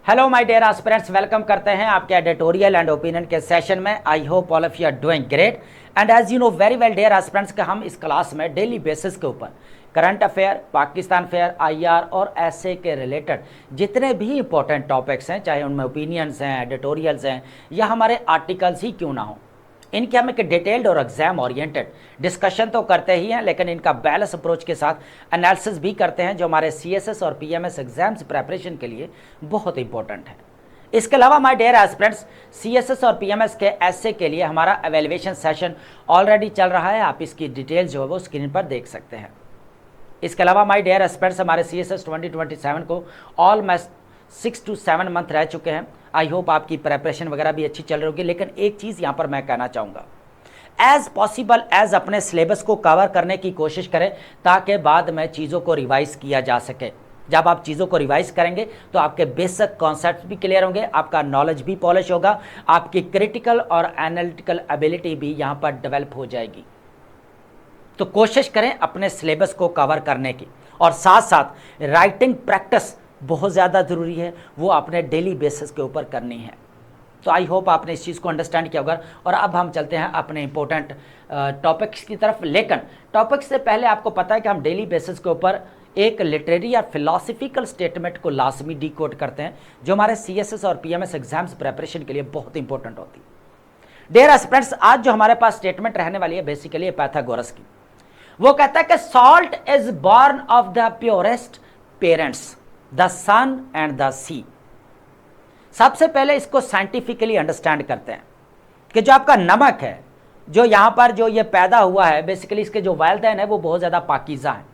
Hello my dear aspirants, welcome करते हैं आपके एडिटोरियल एंड ओपिनियन के सेशन में। I hope all of you are doing great and as you know very well dear aspirants कि हम इस class में डेली बेसिस के ऊपर current affair, Pakistan fair, IR और ऐसे के रिलेटेड जितने भी इंपॉर्टेंट टॉपिक्स हैं, चाहे उनमें ओपिनियंस हैं, एडिटोरियल्स हैं या हमारे आर्टिकल्स ही क्यों ना हो, इनके हम एक डिटेल्ड और एग्जाम ओरिएंटेड डिस्कशन तो करते ही हैं, लेकिन इनका बैलेंस अप्रोच के साथ एनालिसिस भी करते हैं, जो हमारे सीएसएस और पीएमएस एग्जाम्स प्रिपरेशन के लिए बहुत इंपॉर्टेंट है। इसके अलावा माय डियर एस्पिरेंट्स, सीएसएस और पीएमएस के एसए के लिए हमारा एवेल्युएशन सेशन ऑलरेडी चल रहा है। आप इसकी डिटेल्स जो है वो स्क्रीन पर देख सकते हैं। इसके अलावा माय डियर एस्पिरेंट्स, हमारे सीएसएस 2027 को ऑलमोस्ट 6 to 7 मंथ रह चुके हैं। आई होप आपकी प्रेपरेशन वगैरह भी अच्छी चल रही होगी, लेकिन एक चीज़ यहाँ पर मैं कहना चाहूँगा, एज पॉसिबल एज अपने सिलेबस को कवर करने की कोशिश करें ताकि बाद में चीज़ों को रिवाइज किया जा सके। जब आप चीज़ों को रिवाइज करेंगे तो आपके बेसिक कॉन्सेप्ट भी क्लियर होंगे, आपका नॉलेज भी पॉलिश होगा, आपकी क्रिटिकल और एनालिटिकल एबिलिटी भी यहाँ पर डेवलप हो जाएगी। तो कोशिश करें अपने सिलेबस को कवर करने की, और साथ साथ राइटिंग प्रैक्टिस बहुत ज़्यादा ज़रूरी है, वो आपने डेली बेसिस के ऊपर करनी है। तो आई होप आपने इस चीज़ को अंडरस्टैंड किया होगा। और अब हम चलते हैं अपने इंपॉर्टेंट टॉपिक्स की तरफ, लेकिन टॉपिक्स से पहले आपको पता है कि हम डेली बेसिस के ऊपर एक लिटरेरी या फिलोसफिकल स्टेटमेंट को लाजमी डिकोड करते हैं, जो हमारे सीएसएस और पीएमएस एग्जाम्स प्रिपरेशन के लिए बहुत इंपॉर्टेंट होती है। डियर एस्पिरेंट्स, आज जो हमारे पास स्टेटमेंट रहने वाली है बेसिकली पाइथागोरस की। वो कहता है कि salt is born of the purest parents, the sun and the sea. सबसे पहले इसको साइंटिफिकली अंडरस्टैंड करते हैं कि जो आपका नमक है, जो यहां पर जो ये पैदा हुआ है, बेसिकली इसके जो वालिदैन है वो बहुत ज़्यादा पाकीज़ा है।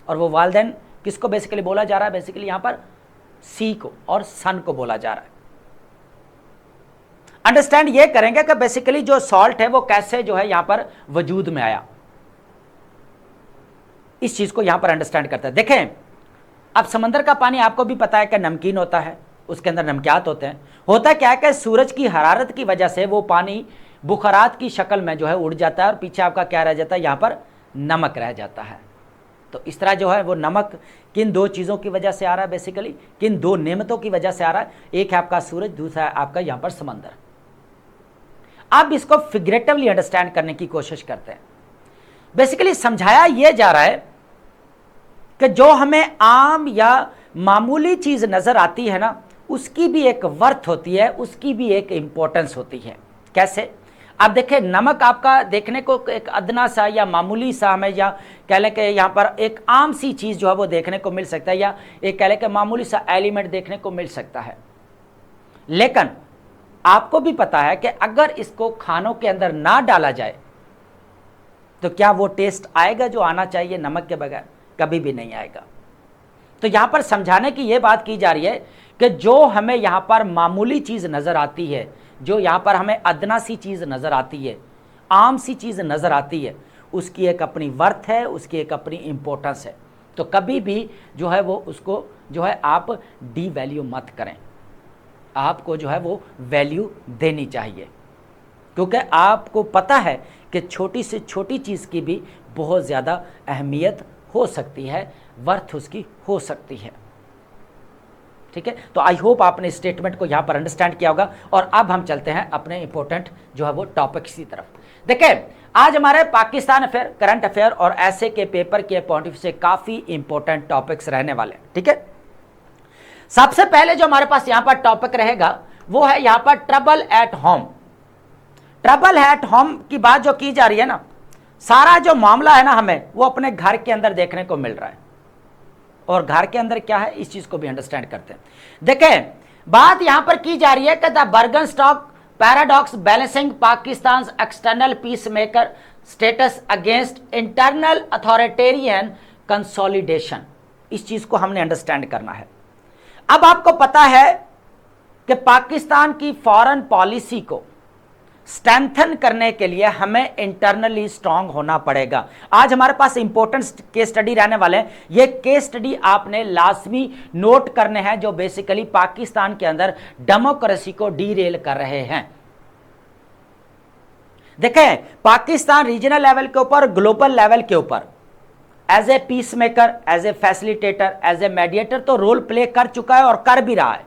और वो वालिदैन किसको बेसिकली बोला जा रहा है? बेसिकली यहां पर सी को और सन को बोला जा रहा है। अंडरस्टैंड ये करेंगे कि बेसिकली जो सॉल्ट है वो कैसे जो है यहां पर वजूद में आया, इस चीज़ को यहां पर अंडरस्टैंड करते हैं। देखें, अब समंदर का पानी आपको भी पता है कि नमकीन होता है, उसके अंदर नमकियात होते हैं। होता क्या है कि सूरज की हरारत की वजह से वो पानी बुखारात की शक्ल में जो है उड़ जाता है, और पीछे आपका क्या रह जाता है? यहाँ पर नमक रह जाता है। तो इस तरह जो है वो नमक किन दो चीज़ों की वजह से आ रहा है? बेसिकली किन दो नेमतों की वजह से आ रहा है? एक है आपका सूरज, दूसरा है आपका यहाँ पर समंदर। अब इसको फिगरेटिवली अंडरस्टैंड करने की कोशिश करते हैं। बेसिकली समझाया यह जा रहा है कि जो हमें आम या मामूली चीज़ नज़र आती है ना, उसकी भी एक वर्थ होती है, उसकी भी एक इम्पोर्टेंस होती है। कैसे? अब देखें, नमक आपका देखने को एक अदना सा या मामूली सा हमें, या कह लें कि यहाँ पर एक आम सी चीज़ जो है वो देखने को मिल सकता है, या एक कह लें कि मामूली सा एलिमेंट देखने को मिल सकता है। लेकिन आपको भी पता है कि अगर इसको खानों के अंदर ना डाला जाए तो क्या वो टेस्ट आएगा जो आना चाहिए नमक के बगैर? कभी भी नहीं आएगा। तो यहां पर समझाने की यह बात की जा रही है कि जो हमें यहां पर मामूली चीज नजर आती है, जो यहां पर हमें अदना सी चीज नजर आती है, आम सी चीज नजर आती है, उसकी एक अपनी वर्थ है, उसकी एक अपनी इंपॉर्टेंस है। तो कभी भी जो है वो उसको जो है आप डी वैल्यू मत करें, आपको जो है वो वैल्यू देनी चाहिए, क्योंकि आपको पता है कि छोटी से छोटी चीज़ की भी बहुत ज़्यादा अहमियत हो सकती है, वर्थ उसकी हो सकती है। ठीक है, तो आई होप आपने स्टेटमेंट को यहाँ पर अंडरस्टैंड किया होगा। और अब हम चलते हैं अपने इंपॉर्टेंट जो है वो टॉपिक्स की तरफ। देखिए, आज हमारे पाकिस्तान अफेयर, करंट अफेयर और ऐसे के पेपर के पॉइंट ऑफ व्यू से काफ़ी इंपॉर्टेंट टॉपिक्स रहने वाले हैं। ठीक है, सबसे पहले जो हमारे पास यहाँ पर टॉपिक रहेगा वो है यहाँ पर trouble at home. Trouble at home की बात जो की जा रही है ना, सारा जो मामला है ना हमें वो अपने घर के अंदर देखने को मिल रहा है। और घर के अंदर क्या है, इस चीज को भी अंडरस्टैंड करते हैं। देखें, बात यहां पर की जा रही है कि the Burgenstock paradox balancing Pakistan external peace maker status against internal authoritarian consolidation, इस चीज को हमने अंडरस्टैंड करना है। अब आपको पता है कि पाकिस्तान की फॉरेन पॉलिसी को स्ट्रेंथन करने के लिए हमें इंटरनली स्ट्रांग होना पड़ेगा। आज हमारे पास इंपॉर्टेंट केस स्टडी रहने वाले हैं। ये केस स्टडी आपने लाजमी नोट करने हैं, जो बेसिकली पाकिस्तान के अंदर डेमोक्रेसी को डीरेल कर रहे हैं। देखें, पाकिस्तान रीजनल लेवल के ऊपर, ग्लोबल लेवल के ऊपर as a peace maker, as a facilitator, as a mediator तो रोल प्ले कर चुका है और कर भी रहा है।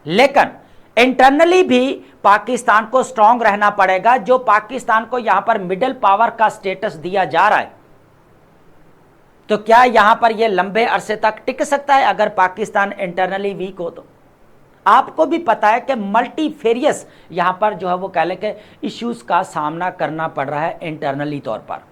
लेकिन इंटरनली भी पाकिस्तान को स्ट्रांग रहना पड़ेगा। जो पाकिस्तान को यहां पर मिडिल पावर का स्टेटस दिया जा रहा है, तो क्या यहां पर यह लंबे अरसे तक टिक सकता है अगर पाकिस्तान इंटरनली वीक हो? तो आपको भी पता है कि मल्टीफेरियस यहां पर जो है वो कह ले के इश्यूज का सामना करना पड़ रहा है इंटरनली तौर पर।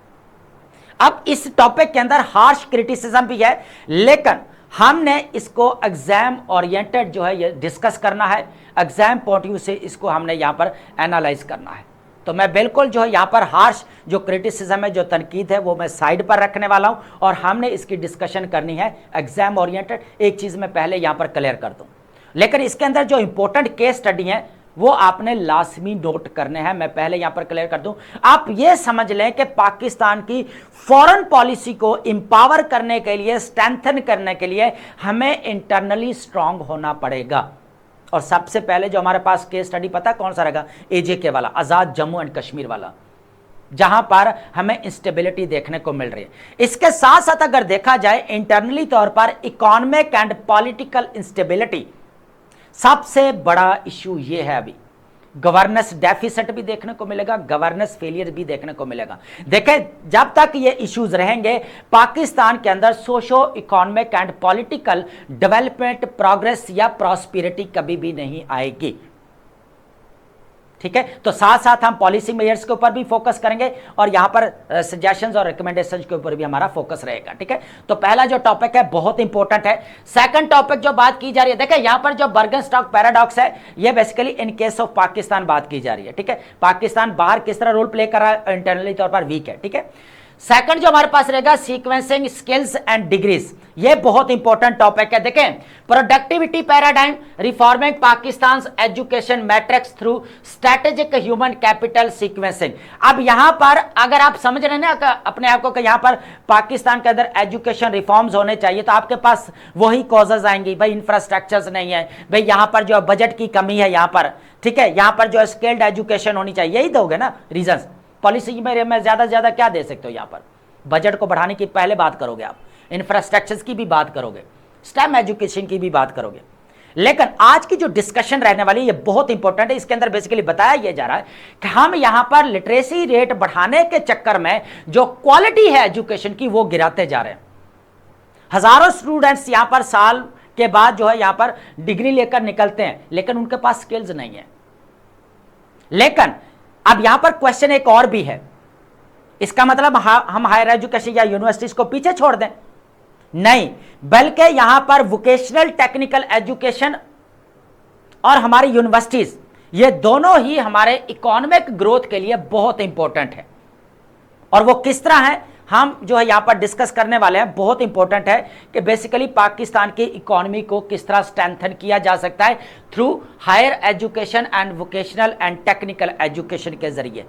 अब इस टॉपिक के अंदर हार्श क्रिटिसिज्म भी है, लेकिन हमने इसको एग्जाम ओरिएंटेड जो है ये डिस्कस करना है, एग्जाम पॉइंट व्यू से इसको हमने यहां पर एनालाइज करना है। तो मैं बिल्कुल जो है यहां पर हार्श जो क्रिटिसिज्म है, जो तनकीद है, वो मैं साइड पर रखने वाला हूं और हमने इसकी डिस्कशन करनी है एग्जाम ओरिएंटेड। एक चीज मैं पहले यहां पर क्लियर कर दूं, लेकिन इसके अंदर जो इंपॉर्टेंट केस स्टडी है वो आपने लाजमी नोट करने हैं। मैं पहले यहां पर क्लियर कर दूं, आप ये समझ लें कि पाकिस्तान की फॉरेन पॉलिसी को इंपावर करने के लिए, स्ट्रेंथन करने के लिए हमें इंटरनली स्ट्रांग होना पड़ेगा। और सबसे पहले जो हमारे पास केस स्टडी पता कौन सा रहेगा? AJK वाला, आजाद जम्मू एंड कश्मीर वाला, जहां पर हमें इंस्टेबिलिटी देखने को मिल रही है। इसके साथ साथ अगर देखा जाए इंटरनली तौर पर इकोनॉमिक एंड पॉलिटिकल इंस्टेबिलिटी सबसे बड़ा इश्यू ये है। अभी गवर्नेंस डेफिसिट भी देखने को मिलेगा, गवर्नेंस फेलियर भी देखने को मिलेगा। देखें, जब तक ये इश्यूज रहेंगे पाकिस्तान के अंदर socio economic and political development, progress या प्रॉस्पेरिटी कभी भी नहीं आएगी। ठीक है, तो साथ साथ हम पॉलिसी मेजर्स के ऊपर भी फोकस करेंगे और यहां पर सजेशंस और रिकमेंडेशंस के ऊपर भी हमारा फोकस रहेगा। ठीक है, तो पहला जो टॉपिक है बहुत इंपॉर्टेंट है। सेकंड टॉपिक जो बात की जा रही है, देखिए यहां पर जो बर्गनस्टॉक पैराडॉक्स है, ये basically in case of Pakistan बात की जा रही है। ठीक है, पाकिस्तान बाहर किस तरह रोल प्ले कर रहा है, इंटरनली तौर पर वीक है। ठीक है, सेकंड जो हमारे पास रहेगा सीक्वेंसिंग स्किल्स एंड डिग्रीज, ये बहुत इंपॉर्टेंट टॉपिक है। देखें, productivity paradigm, reforming Pakistan education matrix through strategic human capital sequencing. अब यहां पर अगर आप समझ रहे हैं ना अपने आप को कि यहां पर पाकिस्तान के अंदर एजुकेशन रिफॉर्म्स होने चाहिए, तो आपके पास वही कॉजेज आएंगी, भाई इंफ्रास्ट्रक्चर्स नहीं है, भाई यहां पर जो बजट की कमी है यहां पर। ठीक है, यहां पर जो स्किल्ड एजुकेशन होनी चाहिए, यही दोगे ना रीजंस। पॉलिसी में ज्यादा से ज्यादा क्या दे सकते हो? यहां पर बजट को बढ़ाने की पहले बात करोगे आप, इंफ्रास्ट्रक्चर्स की भी बात करोगे, स्टेम एजुकेशन की भी बात करोगे। लेकिन आज की जो डिस्कशन रहने वाली है ये बहुत इंपॉर्टेंट है। इसके अंदर बेसिकली बताया यह जा रहा है कि हम यहां पर लिटरेसी रेट बढ़ाने के चक्कर में जो क्वालिटी है एजुकेशन की वो गिराते जा रहे हैं। हजारों स्टूडेंट्स यहां पर साल के बाद जो है यहां पर डिग्री लेकर निकलते हैं, लेकिन उनके पास स्किल्स नहीं है। लेकिन अब यहां पर क्वेश्चन एक और भी है, इसका मतलब हम हायर एजुकेशन या यूनिवर्सिटीज को पीछे छोड़ दें? नहीं, बल्कि यहां पर वोकेशनल टेक्निकल एजुकेशन और हमारी यूनिवर्सिटीज, ये दोनों ही हमारे इकोनॉमिक ग्रोथ के लिए बहुत इंपॉर्टेंट है। और वो किस तरह है हम जो है यहां पर डिस्कस करने वाले हैं। बहुत इंपॉर्टेंट है कि बेसिकली पाकिस्तान की इकोनॉमी को किस तरह स्ट्रेंथन किया जा सकता है through higher education and vocational and technical education के जरिए।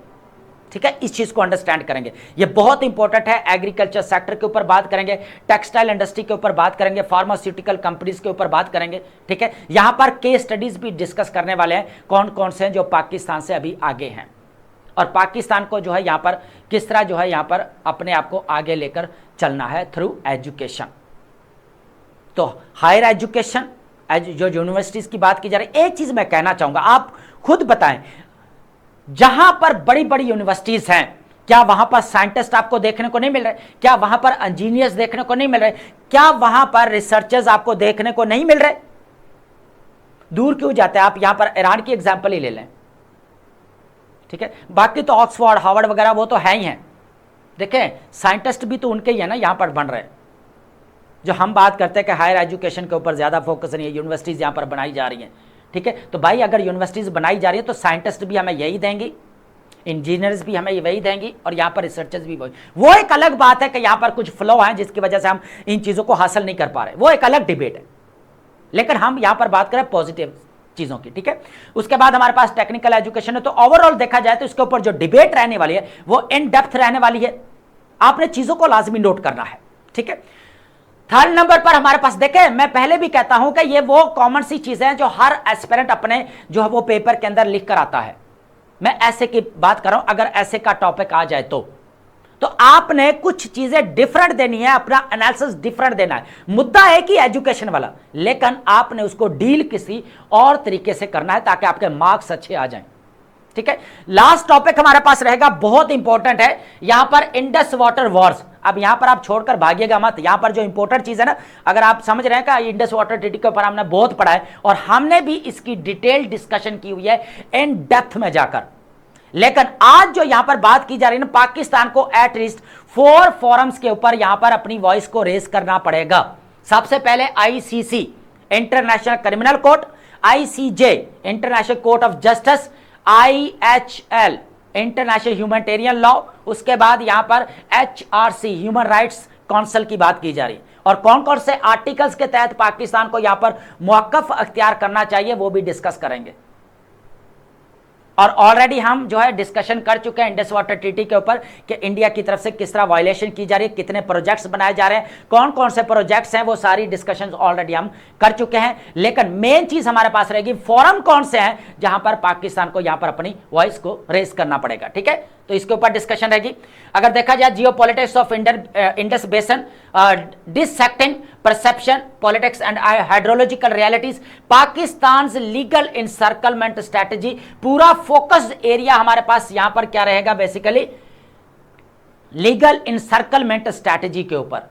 ठीक है, इस चीज को अंडरस्टैंड करेंगे, ये बहुत इंपॉर्टेंट है। एग्रीकल्चर सेक्टर के ऊपर बात करेंगे, टेक्सटाइल इंडस्ट्री के ऊपर बात करेंगे, फार्मास्यूटिकल कंपनीज के ऊपर बात करेंगे। ठीक है, यहां पर केस स्टडीज भी डिस्कस करने वाले हैं, कौन कौन से हैं जो पाकिस्तान से अभी आगे हैं और पाकिस्तान को जो है यहां पर किस तरह जो है यहां पर अपने आप को आगे लेकर चलना है थ्रू एजुकेशन। तो हायर एजुकेशन, जो यूनिवर्सिटीज की बात की जा रही है, एक चीज मैं कहना चाहूंगा, आप खुद बताएं, जहां पर बड़ी बड़ी यूनिवर्सिटीज हैं, क्या वहां पर साइंटिस्ट आपको देखने को नहीं मिल रहे? क्या वहां पर इंजीनियर्स देखने को नहीं मिल रहे? क्या वहां पर रिसर्चर्स आपको देखने को नहीं मिल रहे? दूर क्यों जाते हैं आप? यहां पर ईरान की एग्जांपल ही ले लें। ठीक है, बाकी तो ऑक्सफोर्ड, हार्वर्ड वगैरह वो तो है ही हैं। देखें, साइंटिस्ट भी तो उनके ही है ना यहां पर बन रहे हैं। जो हम बात करते हैं कि हायर एजुकेशन के ऊपर ज्यादा फोकस नहीं है, यूनिवर्सिटीज यहां पर बनाई जा रही हैं। ठीक है, तो भाई अगर यूनिवर्सिटीज बनाई जा रही है तो साइंटिस्ट भी हमें यही देंगी, इंजीनियर्स भी हमें वही देंगी और यहां पर रिसर्चर्स भी वही। वो एक अलग बात है कि यहां पर कुछ फ्लो है जिसकी वजह से हम इन चीजों को हासिल नहीं कर पा रहे, वो एक अलग डिबेट है। लेकिन हम यहां पर बात करें पॉजिटिव चीजों की। ठीक है, उसके बाद हमारे पास टेक्निकल एजुकेशन है। तो ओवरऑल देखा जाए तो इसके ऊपर जो डिबेट रहने वाली है वो इन डेप्थ रहने वाली है। आपने चीजों को लाजमी नोट करना है। ठीक है, थर्ड नंबर पर हमारे पास देखें, मैं पहले भी कहता हूं कि ये वो कॉमन सी चीजें हैं जो हर एस्पिरेंट अपने जो है वो पेपर के अंदर लिख कर आता है। मैं ऐसे की बात कर रहा हूं, अगर ऐसे का टॉपिक आ जाए तो तो आपने कुछ चीजें डिफरेंट देनी है, अपना एनालिसिस डिफरेंट देना है। मुद्दा है कि एजुकेशन वाला, लेकिन आपने उसको डील किसी और तरीके से करना है ताकि आपके मार्क्स अच्छे आ जाएं। ठीक है, लास्ट टॉपिक हमारे पास रहेगा, बहुत इंपॉर्टेंट है यहां पर, इंडस वाटर वॉर्स। अब यहां पर आप छोड़कर भागिएगा मत, यहां पर जो इंपॉर्टेंट चीज है ना, अगर आप समझ रहे हैं कि इंडस वाटर ट्रीटी के ऊपर हमने बहुत पढ़ा है और हमने भी इसकी डिटेल डिस्कशन की हुई है इन डेप्थ में जाकर, लेकिन आज जो यहां पर बात की जा रही है ना, पाकिस्तान को एटलीस्ट 4 फोरम्स के ऊपर यहां पर अपनी वॉइस को रेज करना पड़ेगा। सबसे पहले ICC, international criminal court, ICJ, international court of justice, IHL, international humanitarian law, उसके बाद यहां पर HRC, ह्यूमन राइट्स काउंसिल की बात की जा रही है, और कौन कौन से आर्टिकल्स के तहत पाकिस्तान को यहां पर मौकफ अख्तियार करना चाहिए वो भी डिस्कस करेंगे। और ऑलरेडी हम जो है डिस्कशन कर चुके हैं इंडस वाटर ट्रीटी के ऊपर कि इंडिया की तरफ से किस तरह वायलेशन की जा रही है, कितने प्रोजेक्ट्स बनाए जा रहे हैं, कौन कौन से प्रोजेक्ट्स हैं, वो सारी डिस्कशंस ऑलरेडी हम कर चुके हैं। लेकिन मेन चीज हमारे पास रहेगी फोरम कौन से हैं जहां पर पाकिस्तान को यहां पर अपनी वॉइस को रेज करना पड़ेगा। ठीक है, तो इसके ऊपर डिस्कशन रहेगी। अगर देखा जाए जियोपॉलिटिक्स ऑफ इंडस बेसन, dissecting perception politics and hydrological realities, Pakistan legal इंसर्कलमेंट strategy, पूरा फोकस्ड एरिया हमारे पास यहां पर क्या रहेगा, बेसिकली लीगल इंसर्कलमेंट स्ट्रेटजी के ऊपर।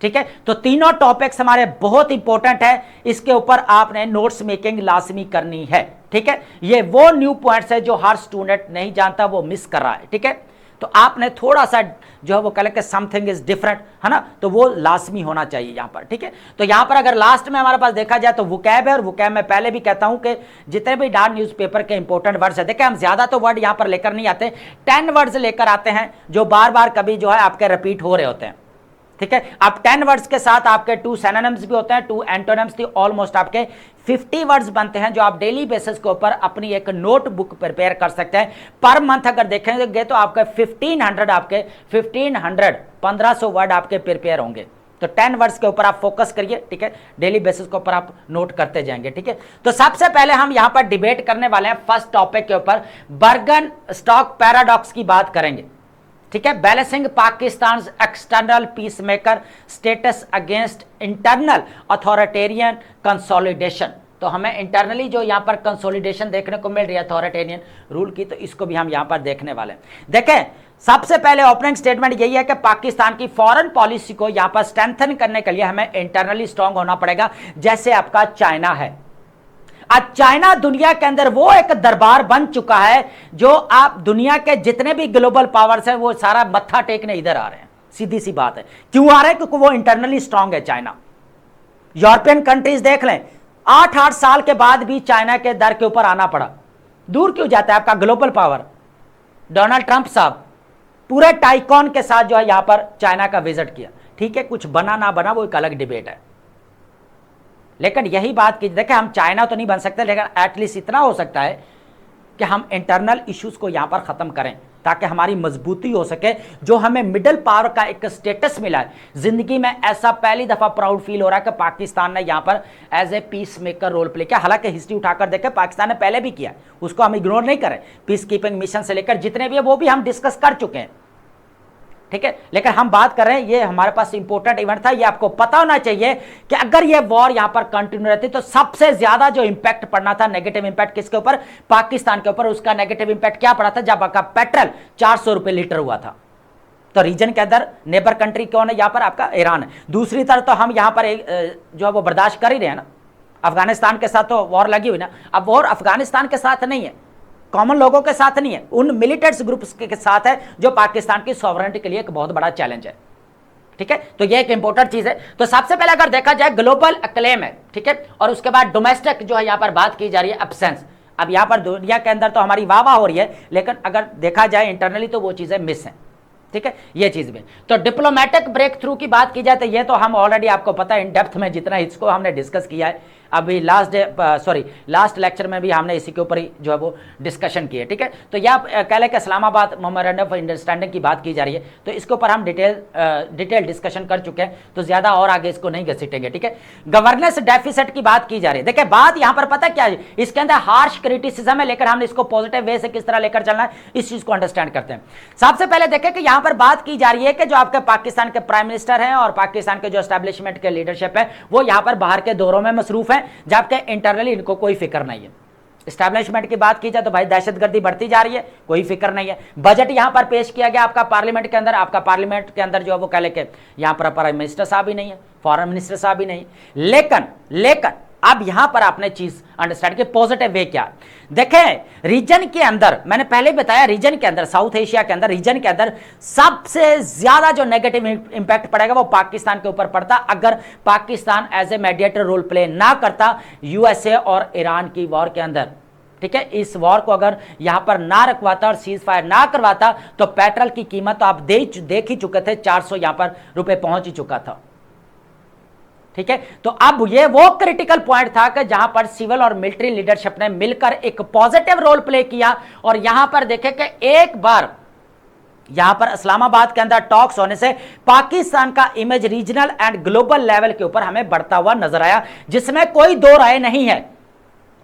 ठीक है, तो तीनों टॉपिक्स हमारे बहुत इंपॉर्टेंट है, इसके ऊपर आपने नोट्स मेकिंग लाजमी करनी है। ठीक है, ये वो न्यू पॉइंट्स है जो हर स्टूडेंट नहीं जानता, वो मिस कर रहा है। ठीक है, तो आपने थोड़ा सा जो है वो कह कि समथिंग इज डिफरेंट, है ना, तो वो लाजमी होना चाहिए यहां पर। ठीक है, तो यहां पर अगर लास्ट में हमारे पास देखा जाए तो वोकैब है, और वोकैब में पहले भी कहता हूं कि जितने भी डार्क न्यूज़पेपर के इंपॉर्टेंट वर्ड्स है, देखिए हम ज्यादा तो वर्ड यहां पर लेकर नहीं आते, 10 वर्ड्स लेकर आते हैं जो बार बार कभी जो है आपके रिपीट हो रहे होते हैं। ठीक है, अब 10 वर्ड्स के साथ आपके 2 सिनोनिम्स भी होते हैं, 2 एंटोनिम्स थी, ऑलमोस्ट आपके 50 वर्ड्स बनते हैं जो आप डेली बेसिस के ऊपर अपनी एक नोटबुक प्रिपेयर कर सकते हैं। पर मंथ अगर देखेंगे तो आपके 1500 वर्ड आपके प्रिपेयर होंगे। तो 10 वर्ड्स के ऊपर आप फोकस करिए। ठीक है, डेली बेसिस के ऊपर आप नोट करते जाएंगे। ठीक है, तो सबसे पहले हम यहां पर डिबेट करने वाले हैं फर्स्ट टॉपिक के ऊपर, बर्गन स्टॉक पैराडॉक्स की बात करेंगे। ठीक है, balancing Pakistan external peace maker status against internal authoritarian consolidation. तो हमें इंटरनली जो यहां पर कंसोलिडेशन देखने को मिल रही है अथॉरिटेरियन रूल की, तो इसको भी हम यहां पर देखने वाले हैं। देखें, सबसे पहले ओपनिंग स्टेटमेंट यही है कि पाकिस्तान की फॉरेन पॉलिसी को यहां पर स्ट्रेंथन करने के लिए हमें इंटरनली स्ट्रांग होना पड़ेगा, जैसे आपका चाइना है। आज चाइना दुनिया के अंदर वो एक दरबार बन चुका है जो आप दुनिया के जितने भी ग्लोबल पावर्स हैं वो सारा मत्था टेकने इधर आ रहे हैं। सीधी सी बात है, क्यों आ रहे हैं? क्योंकि वो इंटरनली स्ट्रांग है चाइना। यूरोपियन कंट्रीज देख लें, 8-8 साल के बाद भी चाइना के दर के ऊपर आना पड़ा। दूर क्यों जाता है आपका ग्लोबल पावर? डोनाल्ड ट्रंप साहब पूरे टाइकॉन के साथ जो है यहां पर चाइना का विजिट किया। ठीक है, कुछ बना ना बना वो एक अलग डिबेट है, लेकिन यही बात की, देखिए हम चाइना तो नहीं बन सकते, लेकिन एटलीस्ट इतना हो सकता है कि हम इंटरनल इश्यूज को यहां पर खत्म करें ताकि हमारी मजबूती हो सके। जो हमें मिडिल पावर का एक स्टेटस मिला है जिंदगी में, ऐसा पहली दफा प्राउड फील हो रहा है कि पाकिस्तान ने यहां पर as a peace maker role play किया। हालांकि हिस्ट्री उठाकर देखें, पाकिस्तान ने पहले भी किया, उसको हम इग्नोर नहीं करें। पीस कीपिंग मिशन से लेकर जितने भी है वो भी हम डिस्कस कर चुके हैं। ठीक है, लेकिन हम बात कर रहे हैं, ये हमारे पास इंपॉर्टेंट इवेंट था, ये आपको पता होना चाहिए कि अगर ये वॉर यहां पर कंटिन्यू रहती तो सबसे ज्यादा जो इंपैक्ट पड़ना था, नेगेटिव इंपैक्ट किसके ऊपर? पाकिस्तान के ऊपर। उसका नेगेटिव इंपैक्ट क्या पड़ा था? जब आपका पेट्रोल 400 रुपए लीटर हुआ था। तो रीजन के अंदर नेबर कंट्री कौन है? यहां पर आपका ईरान है। दूसरी तरफ तो हम यहां पर जो है वो बर्दाश्त कर ही रहे हैं ना, अफगानिस्तान के साथ तो वॉर लगी हुई ना। अब वॉर अफगानिस्तान के साथ नहीं है, कॉमन लोगों के साथ नहीं है, उन मिलिटेंट्स ग्रुप्स के साथ है जो पाकिस्तान की सॉवरेनिटी के लिए एक बहुत बड़ा चैलेंज है। ठीक है, तो ये एक इंपॉर्टेंट चीज है। तो सबसे पहले अगर देखा जाए ग्लोबल अक्लेम है, ठीक है, और उसके बाद डोमेस्टिक जो है यहां पर बात की जा रही है एब्सेंस। अब यहां पर दुनिया के अंदर तो हमारी वाह वाह हो रही है, लेकिन अगर देखा जाए इंटरनली तो वो चीजें मिस हैं। ठीक है, ये चीज भी। तो डिप्लोमेटिक ब्रेक थ्रू की बात की जाए तो ये तो हम ऑलरेडी आपको पता है इन डेप्थ में, जितना इसको हमने डिस्कस किया है अभी लास्ट लेक्चर में भी हमने इसी के ऊपर ही जो है वो डिस्कशन की है, ठीक है। तो यह कह लें कि इस्लामाबाद मेमोरेंडम ऑफ अंडरस्टैंडिंग की बात की जा रही है, तो इसके ऊपर हम डिटेल डिस्कशन कर चुके हैं, तो ज्यादा और आगे इसको नहीं घसीटेंगे, ठीक है। गवर्नेंस डेफिसिट की बात की जा रही है। देखिए बात यहां पर पता क्या है, इसके अंदर हार्श क्रिटिसिज्म है, लेकर हमने इसको पॉजिटिव वे से किस तरह लेकर चलना है इस चीज को अंडरस्टैंड करते हैं। सबसे पहले देखें कि यहां पर बात की जा रही है कि जो आपके पाकिस्तान के प्राइम मिनिस्टर हैं और पाकिस्तान के जो एस्टैब्लिशमेंट के लीडरशिप है वो यहां पर बाहर के दौरों में मसरूफ है, जबकि इंटरनली इनको कोई फिक्र नहीं है। एस्टैब्लिशमेंट की बात की जाए तो भाई दहशतगर्दी बढ़ती जा रही है, कोई फिक्र नहीं है। बजट यहां पर पेश किया गया आपका पार्लियामेंट के अंदर, आपका पार्लियामेंट के अंदर जो है वो कह लेके यहां पर प्राइम मिनिस्टर साहब ही नहीं है, फॉरेन मिनिस्टर साहब ही नहीं, लेकिन अब यहां पर आपने चीज अंडरस्टैंड की पॉजिटिव वे क्या देखें। रीजन के अंदर मैंने पहले बताया, रीजन के अंदर साउथ एशिया के अंदर रीजन के अंदर सबसे ज्यादा जो नेगेटिव इंपैक्ट पड़ेगा वो पाकिस्तान के ऊपर पड़ता अगर Pakistan as a mediator role play ना करता यूएसए और ईरान की वॉर के अंदर, ठीक है। इस वॉर को अगर यहां पर ना रखवाता और सीज फायर ना करवाता तो पेट्रोल की कीमत तो आप देख ही चुके थे, 400 यहां पर रुपए पहुंच ही चुका था, ठीक है। तो अब ये वो क्रिटिकल पॉइंट था कि जहां पर सिविल और मिलिट्री लीडरशिप ने मिलकर एक पॉजिटिव रोल प्ले किया और यहां पर देखे कि एक बार यहां पर इस्लामाबाद के अंदर टॉक्स होने से पाकिस्तान का image regional and global level के ऊपर हमें बढ़ता हुआ नजर आया, जिसमें कोई दो राय नहीं है।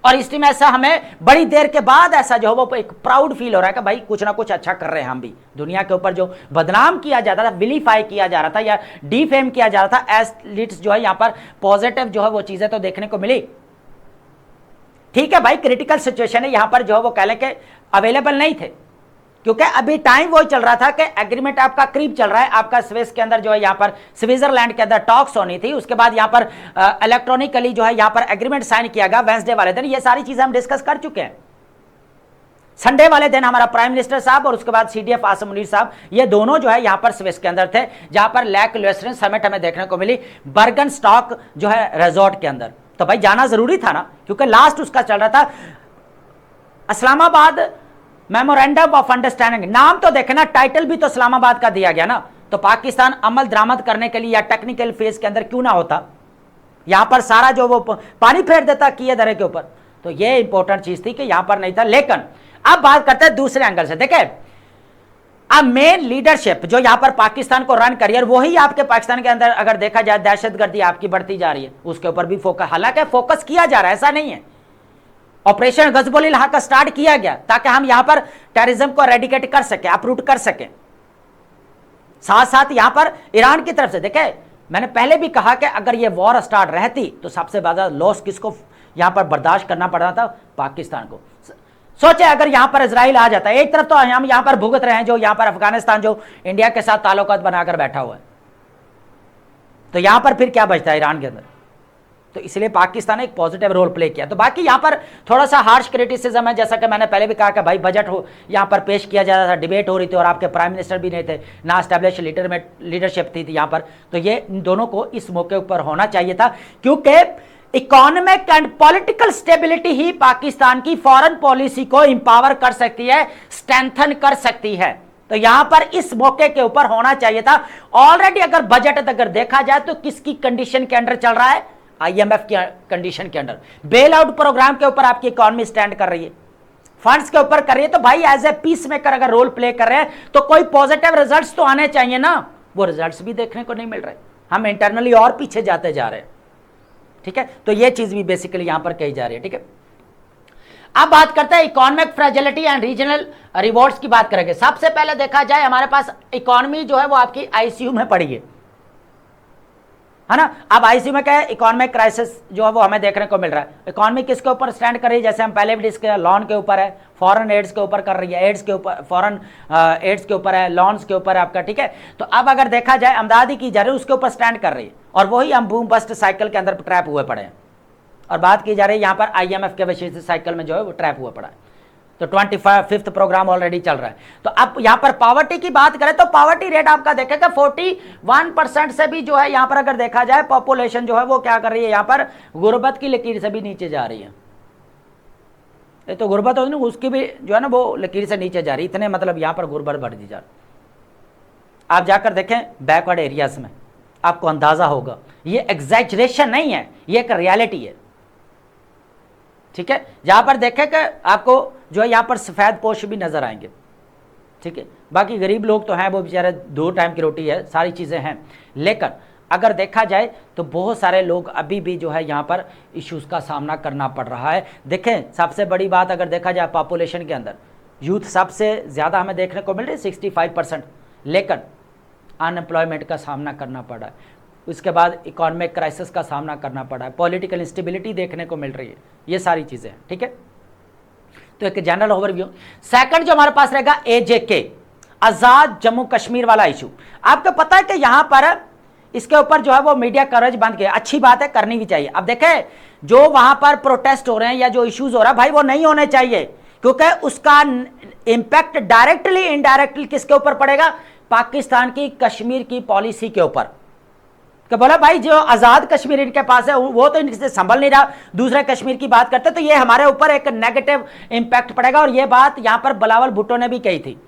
और इस टाइम ऐसा हमें बड़ी देर के बाद ऐसा जो है वो एक प्राउड फील हो रहा है कि भाई कुछ ना कुछ अच्छा कर रहे हैं हम भी। दुनिया के ऊपर जो बदनाम किया जाता था, विलीफाई किया जा रहा था या डीफेम किया जा रहा था, एथलीट्स जो है यहां पर पॉजिटिव जो है वो चीजें तो देखने को मिली, ठीक है भाई। क्रिटिकल सिचुएशन है, यहां पर जो है वो कह लें कि अवेलेबल नहीं थे, क्योंकि अभी टाइम वो चल रहा था कि एग्रीमेंट आपका करीब चल रहा है, आपका स्विस के अंदर जो है यहां पर स्विट्जरलैंड के अंदर टॉक्स होनी थी, उसके बाद यहां पर इलेक्ट्रॉनिकली जो है यहां पर एग्रीमेंट साइन किया गया वेंसडे वाले दिन। ये सारी चीजें हम डिस्कस कर चुके हैं। संडे वाले दिन हमारा प्राइम मिनिस्टर साहब और उसके बाद सीडीएफ आसिम मुनीर साहब, ये दोनों जो है यहां पर स्विस के अंदर थे, जहां पर लेक लुइसडेन समिट हमें देखने को मिली बर्गन स्टॉक जो है रिजॉर्ट के अंदर। तो भाई जाना जरूरी था ना, क्योंकि लास्ट उसका चल रहा था इस्लामाबाद मेमोरेंडम ऑफ अंडरस्टैंडिंग। नाम तो देखे ना, टाइटल भी तो इस्लामाबाद का दिया गया ना, तो पाकिस्तान अमल दरामद करने के लिए या टेक्निकल फेज के अंदर क्यों ना होता, यहां पर सारा जो वो पानी फेर देता किए दरे के ऊपर। तो ये इंपॉर्टेंट चीज थी कि यहां पर नहीं था। लेकिन अब बात करते हैं दूसरे एंगल से। देखे अब मेन लीडरशिप जो यहां पर पाकिस्तान को रन करिए, वही आपके पाकिस्तान के अंदर अगर देखा जाए दहशतगर्दी आपकी बढ़ती जा रही है, उसके ऊपर भी फोकस, हालांकि फोकस किया जा रहा है, ऐसा नहीं है। ऑपरेशन गजबुल इलाहा का स्टार्ट किया गया ताकि हम यहां पर टेररिज्म को रेडिकेट कर सके, अपरूट कर सके। साथ साथ यहां पर ईरान की तरफ से देखे, मैंने पहले भी कहा कि अगर ये वॉर स्टार्ट रहती तो सबसे ज्यादा लॉस किसको यहां पर बर्दाश्त करना पड़ रहा था, पाकिस्तान को। सोचे अगर यहां पर इजराइल आ जाता है, एक तरफ तो हम यहां पर भुगत रहे हैं जो यहां पर अफगानिस्तान जो इंडिया के साथ ताल्लुकात बनाकर बैठा हुआ है, तो यहां पर फिर क्या बचता है ईरान के अंदर। तो इसलिए पाकिस्तान ने एक पॉजिटिव रोल प्ले किया। तो बाकी यहां पर थोड़ा सा हार्श क्रिटिसिज्म है, जैसा कि मैंने पहले भी कहा कि भाई बजट हो यहां पर पेश किया जा रहा था, डिबेट हो रही थी और आपके प्राइम मिनिस्टर भी नहीं थे, ना एस्टैब्लिश लीडरशिप थी यहां पर। तो ये इन दोनों को इस मौके पर होना चाहिए था, क्योंकि इकोनॉमिक एंड पॉलिटिकल स्टेबिलिटी ही पाकिस्तान की फॉरेन पॉलिसी को इंपावर कर सकती है, स्ट्रेंथन कर सकती है। तो यहां पर इस मौके के ऊपर होना चाहिए था। ऑलरेडी अगर बजट अगर देखा जाए तो किसकी कंडीशन के अंडर चल रहा है, आईएमएफ की कंडीशन के अंडर। बेल आउट प्रोग्राम के ऊपर आपकी इकोनॉमी स्टैंड कर रही है, फंड्स के ऊपर कर रही है। तो भाई एज ए पीस मेकर अगर रोल प्ले कर रहे हैं तो कोई पॉजिटिव रिजल्ट्स तो आने चाहिए ना, वो रिजल्ट्स भी देखने को नहीं मिल रहे, हम इंटरनली और पीछे जाते जा रहे हैं, ठीक है। तो ये चीज भी बेसिकली यहां पर कही जा रही है, ठीक है। अब बात करते हैं economic fragility and regional rewards की बात करेंगे। सबसे पहले देखा जाए हमारे पास इकोनॉमी जो है वो आपकी आईसीयू में पड़ी है ना। अब आईसीयू में क्या है, इकोनॉमिक क्राइसिस जो है वो हमें देखने को मिल रहा है। इकोनॉमी किसके ऊपर स्टैंड कर रही है, जैसे हम पहले भी डिस्कस, लोन के ऊपर है, फॉरेन एड्स के ऊपर कर रही है, एड्स के ऊपर, फॉरेन एड्स के ऊपर है, लोन्स के ऊपर है आपका, ठीक है। तो अब अगर देखा जाए आमदनी की जा रही है उसके ऊपर स्टैंड कर रही है, और वही हम बूम बस्ट साइकिल के अंदर ट्रैप हुए पड़े हैं। और बात की जा रही है यहाँ पर आईएमएफ के विशेष साइकिल में जो है वो ट्रैप हुआ पड़ा है। तो 25th प्रोग्राम ऑलरेडी चल रहा है। तो अब यहां पर पॉवर्टी की बात करें तो पॉवर्टी रेट आपका देखेगा 41% से भी जो है यहां पर अगर देखा जाए पॉपुलेशन जो है वो क्या कर रही है, यहां पर गुर्बत की लकीर से भी नीचे जा रही है। ये तो गुर्बत हो ना, उसकी भी जो है ना वो लकीर से नीचे जा रही है, इतने मतलब यहां पर गुर्बत बढ़ जा रही। आप जाकर देखें बैकवर्ड एरियाज में, आपको अंदाजा होगा, ये एग्जैजरेशन नहीं है, ये एक रियलिटी है। ठीक है, जहां पर देखें कि आपको जो है यहाँ पर सफ़ेद पोश भी नजर आएंगे, ठीक है। बाकी गरीब लोग तो हैं, वो बेचारे 2 टाइम की रोटी है, सारी चीज़ें हैं, लेकिन अगर देखा जाए तो बहुत सारे लोग अभी भी जो है यहाँ पर इश्यूज़ का सामना करना पड़ रहा है। देखें, सबसे बड़ी बात अगर देखा जाए पॉपुलेशन के अंदर यूथ सबसे ज़्यादा हमें देखने को मिल रही है 65%, लेकिन अनएम्प्लॉयमेंट का सामना करना पड़ रहा है। उसके बाद इकोनॉमिक क्राइसिस का सामना करना पड़ा है, पॉलिटिकल इंस्टेबिलिटी देखने को मिल रही है, ये सारी चीज़ें हैं, ठीक है। तो एक जनरल ओवरव्यू। सेकंड जो हमारे पास रहेगा AJK, आज़ाद जम्मू कश्मीर वाला इशू। आपको पता है कि यहाँ पर इसके ऊपर जो है वो मीडिया कवरेज बंद किया, अच्छी बात है, करनी भी चाहिए। अब देखें, जो वहां पर प्रोटेस्ट हो रहे हैं या जो इश्यूज हो रहा है भाई, वो नहीं होने चाहिए, क्योंकि उसका इंपैक्ट डायरेक्टली इनडायरेक्टली किसके ऊपर पड़ेगा? पाकिस्तान की कश्मीर की पॉलिसी के ऊपर। कि बोला भाई जो आज़ाद कश्मीर इनके पास है वो तो इनसे संभल नहीं रहा, दूसरे कश्मीर की बात करते, तो ये हमारे ऊपर एक नेगेटिव इंपैक्ट पड़ेगा। और ये बात यहां पर बिलावल भुट्टो ने भी कही थी।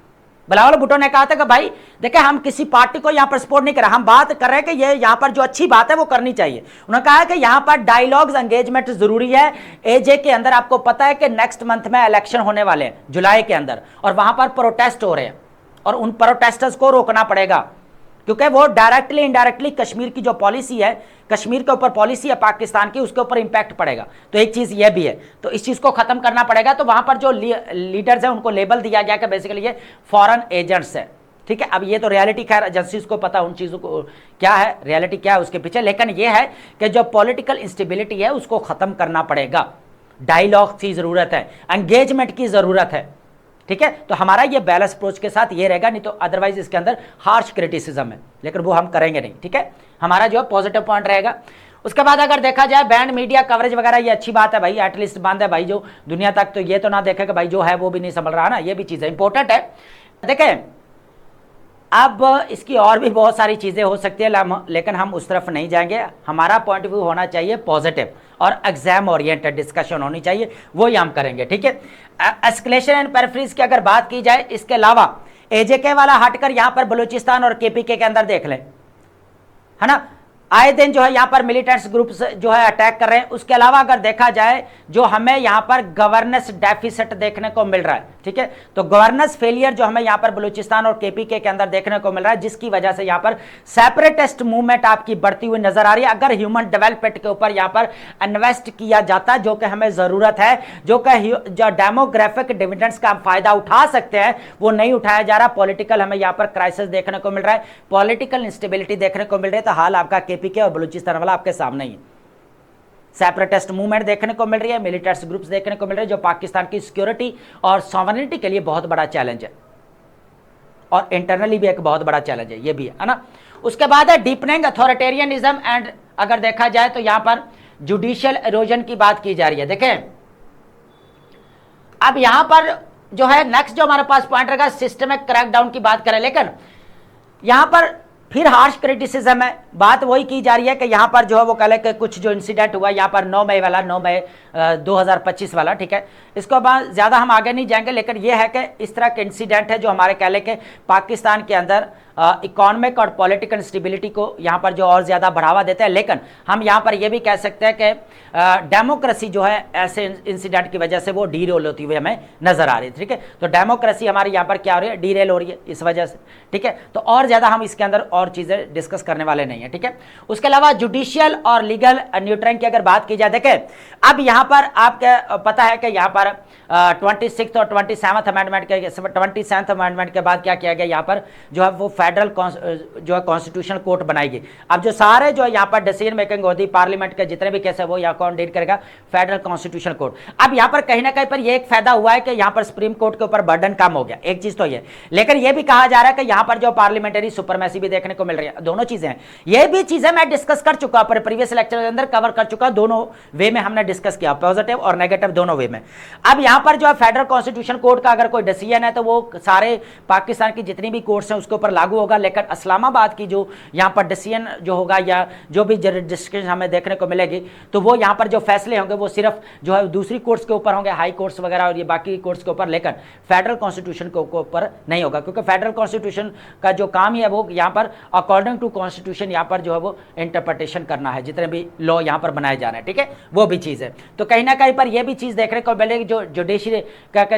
बिलावल भुट्टो ने कहा था कि भाई देखें, हम किसी पार्टी को यहां पर सपोर्ट नहीं कर रहे, हम बात कर रहे हैं कि ये यहां पर जो अच्छी बात है वो करनी चाहिए। उन्होंने कहा कि यहां पर डायलॉग्स एंगेजमेंट जरूरी है। एजे के अंदर आपको पता है कि नेक्स्ट मंथ में इलेक्शन होने वाले हैं जुलाई के अंदर, और वहां पर प्रोटेस्ट हो रहे हैं, और उन प्रोटेस्टर्स को रोकना पड़ेगा, क्योंकि वो डायरेक्टली इनडायरेक्टली कश्मीर की जो पॉलिसी है, कश्मीर के ऊपर पॉलिसी है पाकिस्तान की, उसके ऊपर इंपैक्ट पड़ेगा। तो एक चीज ये भी है, तो इस चीज को खत्म करना पड़ेगा। तो वहां पर जो लीडर्स हैं उनको लेबल दिया गया कि बेसिकली ये फॉरेन एजेंट्स है, ठीक है। अब ये तो रियलिटी खैर एजेंसीज को पता, उन चीजों को क्या है, रियलिटी क्या है उसके पीछे, लेकिन ये है कि जो पॉलिटिकल इंस्टेबिलिटी है उसको खत्म करना पड़ेगा। डायलॉग की जरूरत है, एंगेजमेंट की जरूरत है, ठीक है। तो हमारा ये बैलेंस अप्रोच के साथ ये रहेगा, नहीं तो अदरवाइज इसके अंदर हार्श क्रिटिसिज्म है, लेकिन वो हम करेंगे नहीं, ठीक है। हमारा जो है पॉजिटिव पॉइंट रहेगा। उसके बाद अगर देखा जाए बैंड मीडिया कवरेज वगैरह, ये अच्छी बात है भाई, एटलीस्ट बंद है भाई जो दुनिया तक, तो ये तो ना देखे कि भाई जो है वो भी नहीं संभल रहा ना, ये भी चीज़ें इंपॉर्टेंट है। देखें, अब इसकी और भी बहुत सारी चीज़ें हो सकती है, लेकिन हम उस तरफ नहीं जाएंगे। हमारा पॉइंट ऑफ व्यू होना चाहिए पॉजिटिव और एग्जाम ओरिएंटेड डिस्कशन होनी चाहिए, वो ही हम करेंगे, ठीक है। एस्केलेशन एंड पैराफ्रीज की अगर बात की जाए, इसके अलावा AJK वाला हटकर यहां पर बलूचिस्तान और KPK के अंदर देख लें, है ना, आए दिन जो है यहाँ पर मिलिटेंट्स ग्रुप्स जो है अटैक कर रहे हैं। उसके अलावा अगर देखा जाए जो हमें यहाँ पर गवर्नेंस डेफिसिट देखने को मिल रहा है, ठीक है, तो गवर्नेंस फेलियर जो हमें यहाँ पर बलूचिस्तान और KPK के अंदर देखने को मिल रहा है, जिसकी वजह से यहाँ पर सेपरेटिस्ट मूवमेंट आपकी बढ़ती हुई नजर आ रही है। अगर ह्यूमन डेवलपमेंट के ऊपर यहाँ पर इन्वेस्ट किया जाता, जो कि हमें जरूरत है, जो डेमोग्राफिक डिविडेंड्स का फायदा उठा सकते हैं, वो नहीं उठाया जा रहा। पॉलिटिकल हमें यहाँ पर क्राइसिस देखने को मिल रहा है, पॉलिटिकल इंस्टेबिलिटी देखने को मिल रही है। तो हाल आपका KPK और बलूचिस्तान वाला आपके सामने ही, सेपरेटिस्ट मूवमेंट देखने को मिल रही है, मिलिटेंट्स ग्रुप्स देखने को मिल रहे हैं, जो पाकिस्तान की सिक्योरिटी और सॉवरेनिटी के लिए बहुत बड़ा चैलेंज है, और इंटरनली भी एक बहुत बड़ा चैलेंज है, ये भी है ना। उसके बाद है डीपनिंग अथॉरिटेरियनिज्म एंड, अगर देखा जाए तो यहां पर जुडिशियल इरोजन की बात की जा रही है। देखें, अब यहां पर जो है नेक्स्ट जो हमारे पास पॉइंट रहेगा, सिस्टमिक क्रैकडाउन की बात करें, लेकिन यहां पर फिर हार्श क्रिटिसिज्म है। बात वही की जा रही है कि यहाँ पर जो है वो कह कि कुछ जो इंसिडेंट हुआ यहाँ पर 9 मई वाला, 9 मई 2025 वाला, ठीक है, इसको बाद ज़्यादा हम आगे नहीं जाएंगे, लेकिन ये है कि इस तरह के इंसिडेंट है जो हमारे कह के पाकिस्तान के अंदर इकोनॉमिक और पॉलिटिकल स्टेबिलिटी को यहाँ पर जो और ज़्यादा बढ़ावा देते हैं। लेकिन हम यहाँ पर ये भी कह सकते हैं कि डेमोक्रेसी जो है ऐसे इंसिडेंट की वजह से वो डीरेल होती हुई हमें नजर आ रही है, ठीक है। तो डेमोक्रेसी हमारी यहाँ पर क्या हो रही है, डीरेल हो रही है इस वजह से, ठीक है। तो और ज़्यादा हम इसके अंदर और चीज़ें डिस्कस करने वाले नहीं है, ठीक है। उसके अलावा जुडिशियल और लीगल न्यूट्रल की अगर बात की जाए, देखें अब यहाँ पर आपको पता है कि यहाँ पर 26 और 27 अमेंडमेंट के 27th अमेंडमेंट के बाद क्या किया गया, यहाँ पर जो है वो फेडरल जो है कॉन्स्टिट्यूशनल कोर्ट बनाएगी। अब जो सारे जो है यहाँ पर डिसीजन मेकिंग होती है पार्लियामेंट के जितने भी केस है वो यहाँ कौन डील करेगा, फेडरल कॉन्स्टिट्यूशनल कोर्ट। अब यहाँ पर कहीं ना कहीं पर ये एक फायदा हुआ है कि यहाँ पर सुप्रीम कोर्ट के ऊपर बर्डन कम हो गया, एक चीज तो ये, लेकिन ये भी कहा जा रहा है कि यहाँ पर जो पार्लियामेंटरी सुपरमेसी भी देखने को मिल रही है। दोनों चीजें हैं, ये भी चीजें मैं डिस्कस कर चुका पर प्रीवियस लेक्चर के अंदर कवर कर चुका, दोनों वे में हमने डिस्कस किया, पॉजिटिव और नेगेटिव दोनों वे में। अब यहाँ पर जो है फेडरल कॉन्स्टिट्यूशन कोर्ट का अगर कोई डिसीजन है तो वो सारे पाकिस्तान की जितनी भी कोर्ट्स हैं उसके ऊपर लागू लागू होगा, लेकिन इस्लामाबाद की जो यहाँ पर डिसीजन जो होगा या जो भी डिस्कशन हमें देखने को मिलेगी, तो वो यहाँ पर जो फैसले होंगे वो सिर्फ जो है दूसरी कोर्ट्स के ऊपर होंगे, हाई कोर्ट्स वगैरह और ये बाकी कोर्ट्स के ऊपर, लेकिन फेडरल कॉन्स्टिट्यूशन के ऊपर नहीं होगा, क्योंकि फेडरल कॉन्स्टिट्यूशन का जो काम ही है वो यहाँ पर अकॉर्डिंग टू कॉन्स्टिट्यूशन यहाँ पर जो है वो इंटरप्रिटेशन करना है, जितने भी लॉ यहाँ पर बनाए जा रहे हैं, ठीक है, वो भी चीज़ है। तो कहीं ना कहीं पर ये भी चीज़ देखने को मिलेगी, जो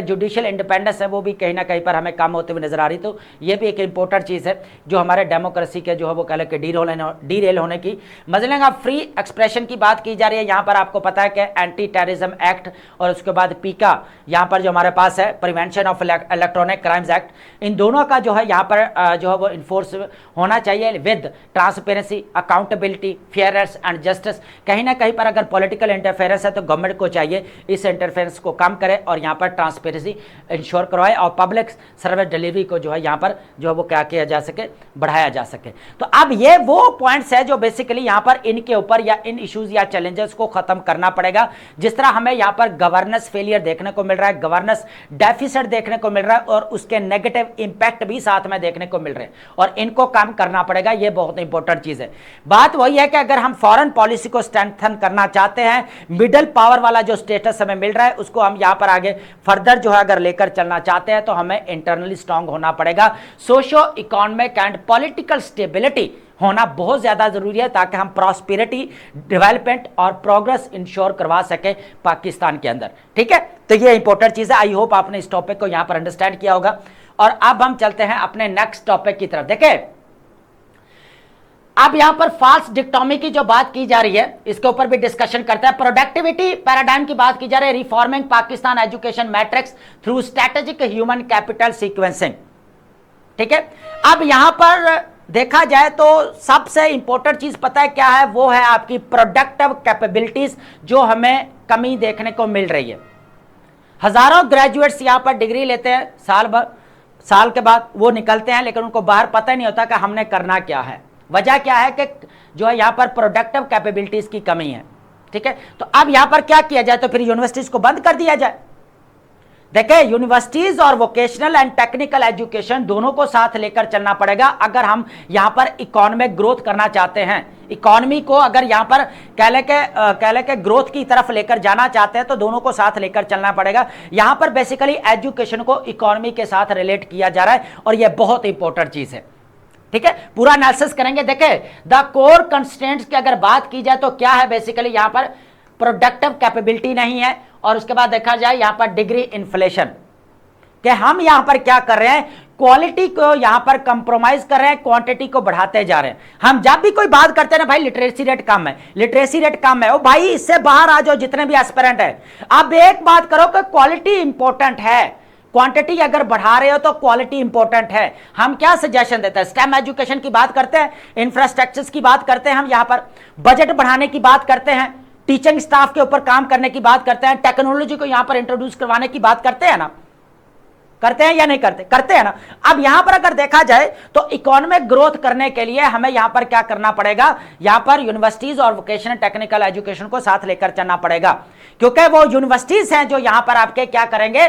जुडिशियल इंडिपेंडेंस है वो भी कहीं ना कहीं पर हमें कम होते हुए नजर आ रही। तो ये भी एक इंपॉर्टेंट चीज़ है जो हमारे डेमोक्रेसी के जो है वो कह लें कि डीरेल होने की। मसलन अब फ्री एक्सप्रेशन की बात की जा रही है, यहाँ पर आपको पता है कि एंटी टेररिज्म एक्ट और उसके बाद पीका यहाँ पर जो हमारे पास है prevention of electronic crimes act, इन दोनों का जो है यहाँ पर जो है वो इन्फोर्स होना चाहिए with transparency, accountability, fairness and justice. कहीं ना कहीं पर अगर पॉलिटिकल इंटरफेरेंस है तो गवर्नमेंट को चाहिए इस इंटरफेरेंस को कम करे और यहाँ पर ट्रांसपेरेंसी इंश्योर करवाए और पब्लिक सर्विस डिलीवरी को जो है यहाँ पर जो है वो क्या किया जा सके, बढ़ाया जा सके। तो अब ये वो पॉइंट्स है जो बेसिकली यहाँ पर इनके ऊपर या इन इश्यूज या चैलेंजेस को खत्म करना पड़ेगा। जिस तरह हमें यहाँ पर गवर्नेंस फेलियर देखने को मिल रहा है, गवर्नेंस डेफिसिट देखने को मिल रहा है और उसके नेगेटिव इंपैक्ट भी साथ में देखने को मिल रहे हैं और इनको कम करना पड़ेगा, ये बहुत इंपॉर्टेंट चीज है। बात वही है कि अगर हम फॉरेन पॉलिसी को स्ट्रेंथन करना चाहते हैं, मिडिल पावर वाला जो स्टेटस हमें मिल रहा है उसको हम यहाँ पर आगे फर्दर जो है अगर लेकर चलना चाहते हैं तो हमें इंटरनली स्ट्रांग होना पड़ेगा। Socio economic and political stability होना बहुत ज्यादा जरूरी है ताकि हम प्रॉस्पेरिटी, डेवलपमेंट और प्रोग्रेस इंश्योर करवा सके पाकिस्तान के अंदर, ठीक है। तो ये इंपॉर्टेंट चीज है। आई होप आपने इस टॉपिक को यहां पर अंडरस्टैंड किया होगा। और अब हम चलते हैं अपने नेक्स्ट टॉपिक की तरफ। देखिए अब यहां पर फाल्स डिक्टोमी की जो बात की जा रही है इसके ऊपर भी डिस्कशन करते हैं। प्रोडक्टिविटी पैराडाइम की बात की जा रही है, reforming Pakistan education matrix through strategic human capital sequencing, ठीक है। अब यहां पर देखा जाए तो सबसे इंपॉर्टेंट चीज पता है क्या है, वो है आपकी प्रोडक्टिव कैपेबिलिटीज जो हमें कमी देखने को मिल रही है। हजारों ग्रेजुएट्स यहां पर डिग्री लेते हैं, साल के बाद वो निकलते हैं लेकिन उनको बाहर पता ही नहीं होता कि हमने करना क्या है। वजह क्या है कि जो है यहां पर प्रोडक्टिव कैपेबिलिटीज की कमी है, ठीक है। तो अब यहां पर क्या किया जाए, तो फिर यूनिवर्सिटीज को बंद कर दिया जाए। देखिए यूनिवर्सिटीज और वोकेशनल एंड टेक्निकल एजुकेशन दोनों को साथ लेकर चलना पड़ेगा अगर हम यहां पर इकोनॉमिक ग्रोथ करना चाहते हैं। इकोनॉमी को अगर यहां पर कह ले के ग्रोथ की तरफ लेकर जाना चाहते हैं तो दोनों को साथ लेकर चलना पड़ेगा। यहां पर बेसिकली एजुकेशन को इकोनॉमी के साथ रिलेट किया जा रहा है और यह बहुत इंपॉर्टेंट चीज है, ठीक है। पूरा एनालिसिस करेंगे। देखिए द कोर कंस्ट्रेंट्स की अगर बात की जाए तो क्या है, बेसिकली यहां पर प्रोडक्टिव कैपेबिलिटी नहीं है और उसके बाद देखा जाए यहां पर डिग्री इन्फ्लेशन, कि हम यहां पर क्या कर रहे हैं, क्वालिटी को यहां पर कंप्रोमाइज कर रहे हैं, क्वांटिटी को बढ़ाते जा रहे हैं। हम जब भी कोई बात करते हैं ना भाई लिटरेसी रेट कम है, लिटरेसी रेट कम है, ओ भाई इससे बाहर आ जाओ जितने भी एस्पिरेंट है। अब एक बात करो कि क्वालिटी इंपॉर्टेंट है, क्वांटिटी अगर बढ़ा रहे हो तो क्वालिटी इंपॉर्टेंट है। हम क्या सजेशन देते हैं, स्टेम एजुकेशन की बात करते हैं, इंफ्रास्ट्रक्चर्स की बात करते हैं, हम यहां पर बजट बढ़ाने की बात करते हैं, टीचिंग स्टाफ के ऊपर काम करने की बात करते हैं, टेक्नोलॉजी को यहां पर इंट्रोड्यूस करवाने की बात करते हैं ना, करते हैं या नहीं करते, करते हैं ना। अब यहां पर अगर देखा जाए तो इकोनॉमिक ग्रोथ करने के लिए हमें यहां पर क्या करना पड़ेगा, यहां पर यूनिवर्सिटीज और वोकेशनल टेक्निकल एजुकेशन को साथ लेकर चलना पड़ेगा, क्योंकि वो यूनिवर्सिटीज हैं जो यहां पर आपके क्या करेंगे,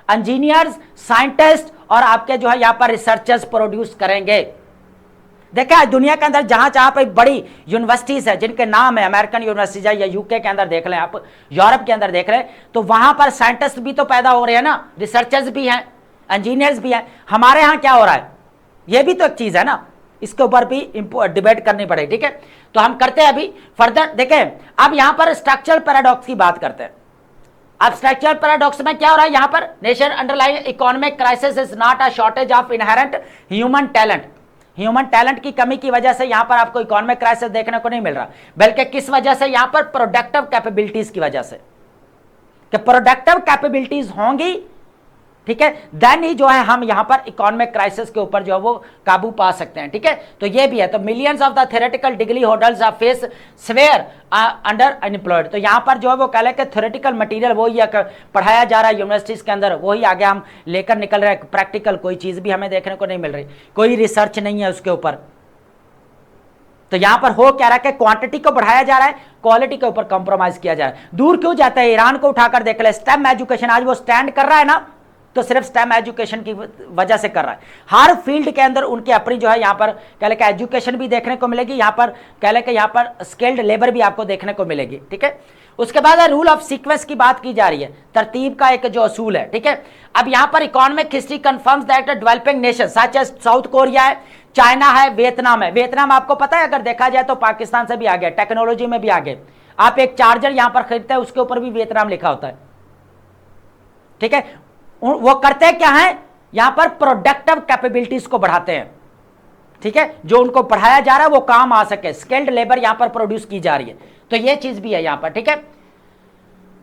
इंजीनियर्स, साइंटिस्ट और आपके जो है यहां पर रिसर्चर्स प्रोड्यूस करेंगे। देखा दुनिया के अंदर जहां जहां पर बड़ी यूनिवर्सिटीज है जिनके नाम है, अमेरिकन यूनिवर्सिटीज है या यूके के अंदर देख लें आप, यूरोप के अंदर देख लें, तो वहां पर साइंटिस्ट भी तो पैदा हो रहे हैं ना, रिसर्चर्स भी हैं, इंजीनियर्स भी हैं। हमारे यहां क्या हो रहा है, यह भी तो एक चीज है ना, इसके ऊपर भी डिबेट करनी पड़ेगी, ठीक है। तो हम करते हैं अभी फर्दर। देखें अब यहां पर स्ट्रक्चरल पैराडॉक्स की बात करते हैं। अब स्ट्रक्चरल पैराडॉक्स में क्या हो रहा है, यहां पर nation underline economic crisis is not a shortage of inherent human talent. Human talent की कमी की वजह से यहां पर आपको इकोनॉमिक क्राइसिस देखने को नहीं मिल रहा, बल्कि किस वजह से, यहां पर प्रोडक्टिव कैपेबिलिटीज की वजह से, कि प्रोडक्टिव कैपेबिलिटीज होंगी, ठीक है, देन ही जो है हम यहां पर इकोनॉमिक क्राइसिस के ऊपर जो है वो काबू पा सकते हैं, ठीक है। तो ये भी है। तो millions of the theoretical degree holders are face swear under unemployed. तो यहां पर जो है वो कह लें कि थ्योरेटिकल मटेरियल वही पढ़ाया जा रहा है यूनिवर्सिटीज के अंदर, वही आगे हम लेकर निकल रहे हैं, प्रैक्टिकल कोई चीज भी हमें देखने को नहीं मिल रही, कोई रिसर्च नहीं है उसके ऊपर। तो यहां पर हो क्या रहा है कि क्वांटिटी को बढ़ाया जा रहा है, क्वालिटी के ऊपर कंप्रोमाइज किया जा रहा है। दूर क्यों जाता है, ईरान को उठाकर देख ले, स्टेम एजुकेशन आज वो स्टैंड कर रहा है ना, तो सिर्फ स्टेम एजुकेशन की वजह से कर रहा है। हर फील्ड के अंदर उनकी अपनी जो है यहाँ पर कह लें एजुकेशन भी देखने को मिलेगी, यहाँ पर कह लें यहाँ पर स्किल्ड लेबर भी आपको देखने को मिलेगी, ठीक है। उसके बाद रूल ऑफ सीक्वेंस की बात की जा रही है, तरतीब का एक जो असूल है, ठीक है। अब यहाँ पर economic history confirms that developing nation such as South Korea है, चाइना है, वियतनाम है। वियतनाम आपको पता है अगर देखा जाए तो पाकिस्तान से भी आगे, टेक्नोलॉजी में भी आगे। आप एक चार्जर यहां पर खरीदते हैं उसके ऊपर भी वियतनाम लिखा होता है, ठीक है। वो करते क्या है, यहां पर प्रोडक्टिव कैपेबिलिटीज को बढ़ाते हैं, ठीक है। जो उनको पढ़ाया जा रहा है वो काम आ सके, स्किल्ड लेबर यहां पर प्रोड्यूस की जा रही है, तो ये चीज भी है यहां पर, ठीक है।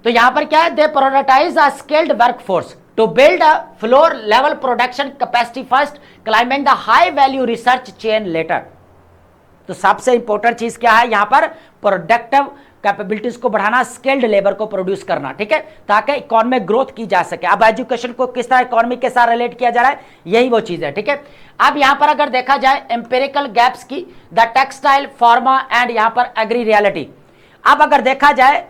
तो यहां पर क्या है, they productize a skilled workforce to build a floor level production capacity first, climbing the high value research chain later. तो सबसे इंपॉर्टेंट चीज क्या है यहां पर, प्रोडक्टिव कैपेबिलिटीज को बढ़ाना, स्किल्ड लेबर को प्रोड्यूस करना, ठीक है, ताकि इकोनॉमिक ग्रोथ की जा सके। अब एजुकेशन को किस तरह इकोनॉमी के साथ रिलेट किया जा रहा है, यही वो चीज है, ठीक है। अब यहां पर अगर देखा जाए एम्पिरिकल गैप्स की, द टेक्सटाइल, फार्मा एंड यहां पर एग्री रियलिटी। अब अगर देखा जाए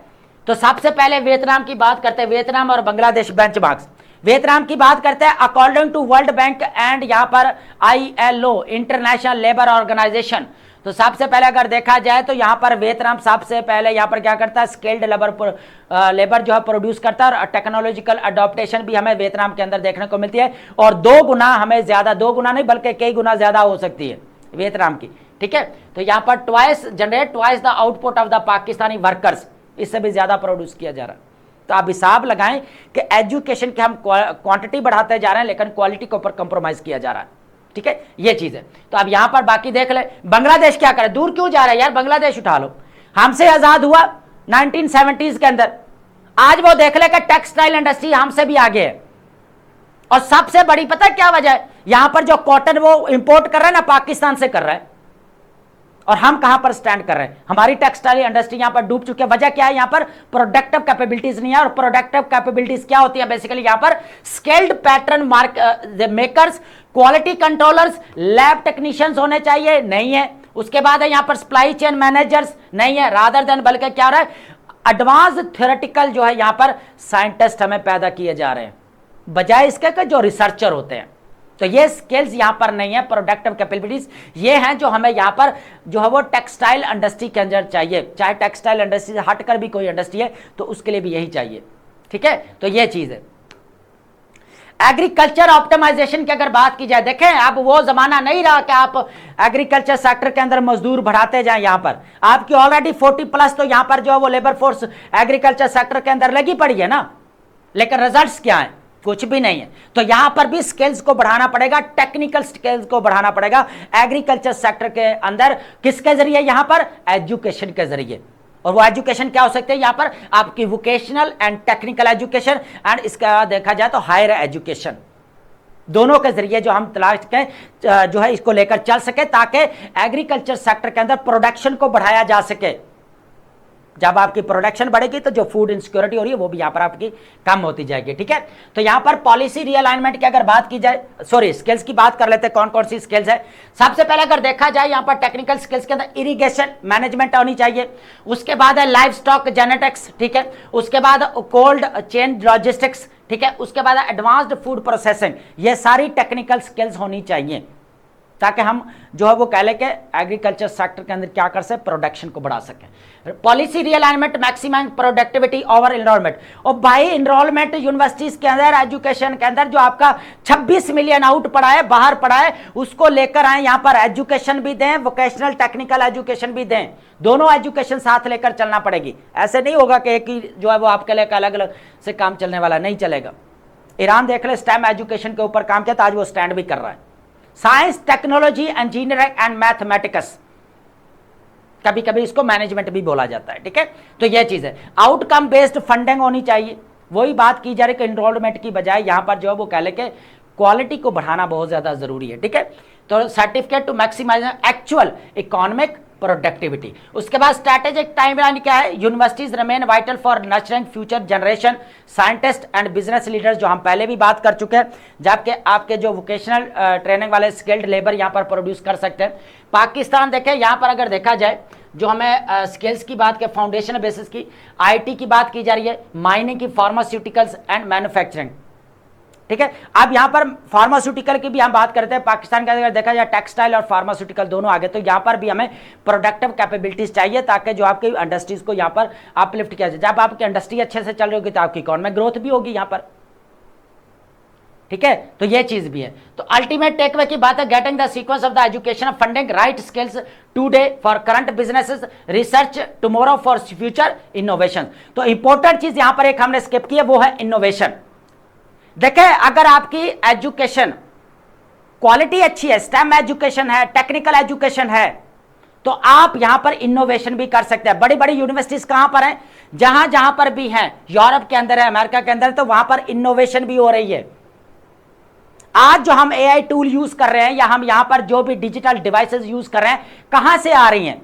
तो सबसे पहले वियतनाम की बात करते हैं, वियतनाम और बांग्लादेश बेंचमार्क्स। वियतनाम की बात करते हैं, according to World Bank and यहां पर ILO, इंटरनेशनल लेबर ऑर्गेनाइजेशन। तो सबसे पहले अगर देखा जाए तो यहां पर वियतनाम सबसे पहले यहां पर क्या करता है, स्किल्ड लेबर जो है प्रोड्यूस करता है, और टेक्नोलॉजिकल अडॉप्टेशन भी हमें वियतनाम के अंदर देखने को मिलती है, और 2 गुना हमें ज्यादा, 2 गुना नहीं बल्कि कई गुना ज्यादा हो सकती है वियतनाम की, ठीक है। तो यहां पर twice the output of the Pakistani workers, इससे भी ज्यादा प्रोड्यूस किया जा रहा है। तो आप हिसाब लगाएं कि एजुकेशन के हम क्वांटिटी बढ़ाते जा रहे हैं लेकिन क्वालिटी के ऊपर कंप्रोमाइज किया जा रहा है, ठीक है, ये चीज है। तो अब यहां पर बाकी देख ले, बांग्लादेश क्या करे, दूर क्यों जा रहा है यार, बांग्लादेश उठा लो, हमसे आजाद हुआ 1970s के अंदर, आज वो देख ले कि टेक्सटाइल इंडस्ट्री हमसे भी आगे है। और सबसे बड़ी पता है क्या वजह है, यहां पर जो कॉटन वो इंपोर्ट कर रहा है ना, पाकिस्तान से कर रहा है, और हम कहां पर स्टैंड कर रहे हैं, हमारी टेक्सटाइल इंडस्ट्री यहां पर डूब चुकी है। वजह क्या है, यहां पर प्रोडक्टिव कैपेबिलिटीज नहीं है, और प्रोडक्टिव कैपेबिलिटीज क्या होती है बेसिकली, यहां पर skilled pattern makers, quality controllers, lab technicians होने चाहिए, नहीं है। उसके बाद है यहां पर सप्लाई चेन मैनेजर्स, नहीं है, रादर देन बल्कि क्या हो रहा है, एडवांस थ्योरेटिकल जो है यहां पर साइंटिस्ट हमें पैदा किए जा रहे हैं, बजाय इसके कि जो रिसर्चर होते हैं। तो ये स्किल्स यहां पर नहीं है, प्रोडक्टिव कैपेबिलिटीज ये हैं जो हमें यहां पर जो है वो टेक्सटाइल इंडस्ट्री के अंदर चाहिए, चाहे टेक्सटाइल इंडस्ट्री से हटकर भी कोई इंडस्ट्री है तो उसके लिए भी यही चाहिए, ठीक है। तो ये चीज है। एग्रीकल्चर ऑप्टिमाइजेशन की अगर बात की जाए, देखें अब वो जमाना नहीं रहा कि आप एग्रीकल्चर सेक्टर के अंदर मजदूर बढ़ाते जाएं, यहां पर आपकी ऑलरेडी 40+ तो यहां पर जो है वो लेबर फोर्स एग्रीकल्चर सेक्टर के अंदर लगी पड़ी है ना, लेकिन रिजल्ट्स क्या है, कुछ भी नहीं है। तो यहां पर भी स्किल्स को बढ़ाना पड़ेगा, टेक्निकल स्किल्स को बढ़ाना पड़ेगा एग्रीकल्चर सेक्टर के अंदर, किसके जरिए, यहां पर एजुकेशन के जरिए। और वो एजुकेशन क्या हो सकते हैं, यहां पर आपकी vocational and technical education, and इसका देखा जाए तो हायर एजुकेशन, दोनों के जरिए जो हम तलाश के जो है इसको लेकर चल सके, ताकि एग्रीकल्चर सेक्टर के अंदर प्रोडक्शन को बढ़ाया जा सके। जब आपकी प्रोडक्शन बढ़ेगी तो जो फूड इनसिक्योरिटी हो रही है वो भी यहां पर आपकी कम होती जाएगी, ठीक है। तो यहां पर पॉलिसी रीअलाइनमेंट की अगर बात की जाए, सॉरी स्किल्स की बात कर लेते हैं, कौन कौन सी स्किल्स है। सबसे पहले अगर देखा जाए यहां पर टेक्निकल स्किल्स के अंदर इरिगेशन मैनेजमेंट होनी चाहिए, उसके बाद है लाइव स्टॉक जेनेटिक्स, ठीक है, उसके बाद कोल्ड चेन लॉजिस्टिक्स, ठीक है, उसके बाद एडवांस्ड फूड प्रोसेसिंग, ये सारी टेक्निकल स्किल्स होनी चाहिए, ताकि हम जो है वो कह लें कि एग्रीकल्चर सेक्टर के अंदर क्या कर सके, प्रोडक्शन को बढ़ा सकें। Policy realignment, maximum productivity over enrolment. और भाई एनरोलमेंट यूनिवर्सिटीज के अंदर, एजुकेशन के अंदर जो आपका 26 मिलियन आउट पड़ा है, बाहर पड़ा है, उसको लेकर आए, यहां पर एजुकेशन भी दें, वोकेशनल टेक्निकल एजुकेशन भी दें, दोनों एजुकेशन साथ लेकर चलना पड़ेगी। ऐसे नहीं होगा कि एक ही जो है वो आपके लिए अलग अलग से काम चलने वाला नहीं चलेगा। ईरान देख ले, स्टेम एजुकेशन के ऊपर काम किया था, आज वो स्टैंड भी कर रहा है। Science, technology, engineering and mathematics, कभी कभी इसको मैनेजमेंट भी बोला जाता है, ठीक है। तो यह चीज है। आउटकम बेस्ड फंडिंग होनी चाहिए, वही बात की जा रही है कि एनरोलमेंट की बजाय यहां पर जो है वो कह ले के क्वालिटी को बढ़ाना बहुत ज्यादा जरूरी है, ठीक है। तो certificate to maximise actual economic productivity. उसके बाद स्ट्रैटेजिक टाइमलाइन क्या है, universities remain vital for nurturing future generation scientist and business leaders, जो हम पहले भी बात कर चुके हैं, जबकि आपके जो वोकेशनल ट्रेनिंग वाले स्किल्ड लेबर यहां पर प्रोड्यूस कर सकते हैं। पाकिस्तान देखें, यहां पर अगर देखा जाए जो हमें स्किल्स की बात के फाउंडेशन बेसिस की आईटी की बात की जा रही है, माइनिंग की, फार्मास्यूटिकल्स एंड मैन्युफैक्चरिंग, ठीक है। अब यहां पर फार्मास्यूटिकल की भी हम बात करते हैं, पाकिस्तान का अगर देखा जाए टेक्सटाइल और फार्मास्यूटिकल दोनों आगे, तो यहां पर भी हमें प्रोडक्टिव कैपेबिलिटीज चाहिए ताकि जो आपकी इंडस्ट्रीज को यहां पर अपलिफ्ट किया जाए। जब आपकी इंडस्ट्री अच्छे से चल रही होगी तो आपकी इकोनॉमी ग्रोथ भी होगी यहां पर, ठीक है। तो ये चीज भी है। तो अल्टीमेट टेकअवे की बात है, getting the sequence of the education of funding right skills today for current businesses, research tomorrow for future innovation. तो इंपॉर्टेंट चीज यहां पर एक हमने स्किप की है, वो है इनोवेशन। देखें, अगर आपकी एजुकेशन क्वालिटी अच्छी है, स्टेम एजुकेशन है, टेक्निकल एजुकेशन है, तो आप यहां पर इनोवेशन भी कर सकते हैं। बड़ी बड़ी यूनिवर्सिटीज कहां पर हैं? जहां जहां पर भी हैं, यूरोप के अंदर है, अमेरिका के अंदर है, तो वहां पर इनोवेशन भी हो रही है। आज जो हम एआई टूल यूज कर रहे हैं या हम यहां पर जो भी डिजिटल डिवाइसेस यूज कर रहे हैं, कहां से आ रही हैं?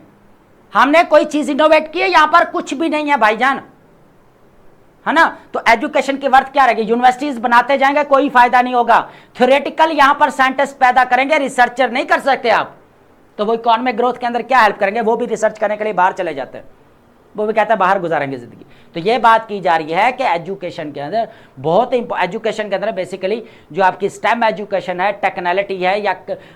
हमने कोई चीज इनोवेट की है? यहां पर कुछ भी नहीं है भाईजान, है ना। तो एजुकेशन की वर्थ क्या रहेगी? यूनिवर्सिटीज बनाते जाएंगे, कोई फायदा नहीं होगा। थ्योरेटिकल यहां पर साइंटिस्ट पैदा करेंगे, रिसर्चर नहीं कर सकते आप, तो वो इकोनॉमिक ग्रोथ के अंदर क्या हेल्प करेंगे? वो भी रिसर्च करने के लिए बाहर चले जाते हैं, वो भी कहता है बाहर गुजारेंगे जिंदगी। तो ये बात की जा रही है कि एजुकेशन के अंदर बहुत एजुकेशन के अंदर बेसिकली जो आपकी स्टेम एजुकेशन है, टेक्नोलॉजी है या